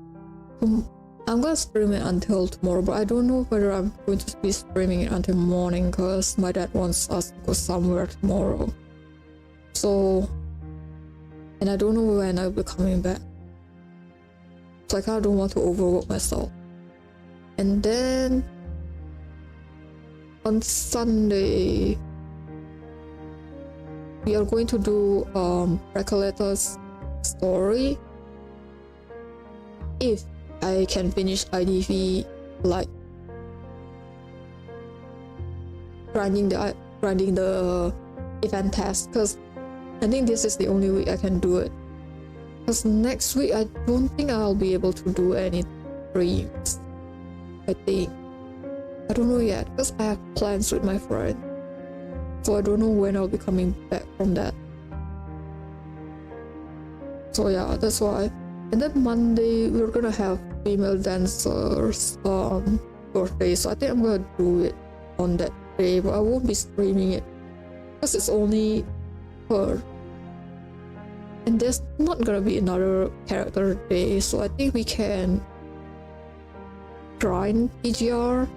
Speaker 1: I'm going to stream it until tomorrow, but I don't know whether I'm going to be streaming it until morning because my dad wants us to go somewhere tomorrow. So, and I don't know when I'll be coming back. So I kind of don't want to overwork myself. And then on Sunday, we are going to do Recollector's story. If I can finish IDV, like grinding the event task, because I think this is the only week I can do it. Because next week I don't think I'll be able to do any streams. I think. I don't know yet because I have plans with my friend. So I don't know when I'll be coming back from that. So yeah, that's why. And then Monday we're gonna have female dancers birthday. So I think I'm gonna do it on that day, but I won't be streaming it because it's only her. And there's not gonna be another character day, so I think we can grind PGR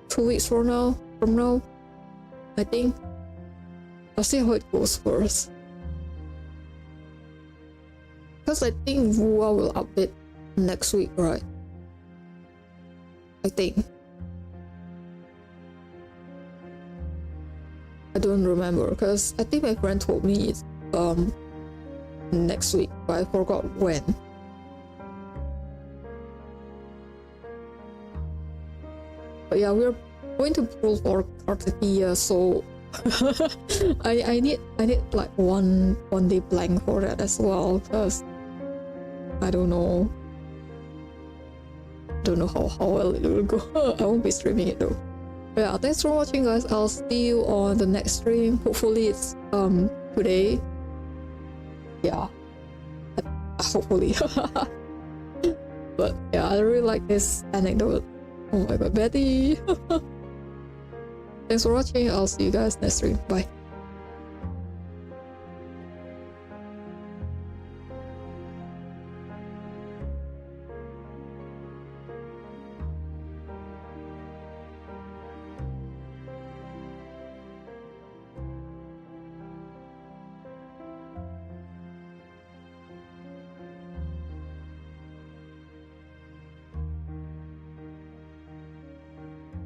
Speaker 1: 2 weeks from now. I think I'll see how it goes first. Because I think Vua will update next week, right? I think. I don't remember because I think my friend told me it's next week, but I forgot when. But yeah, we're going to pull for Cartetia, so I need like one day blank for that as well, because I don't know how well it will go. I won't be streaming it though. But yeah, thanks for watching, guys. I'll see you on the next stream. Hopefully it's today. Yeah, hopefully. But yeah, I really like this anecdote. Oh my god, Betty. Thanks for watching. I'll see you guys next stream. Bye.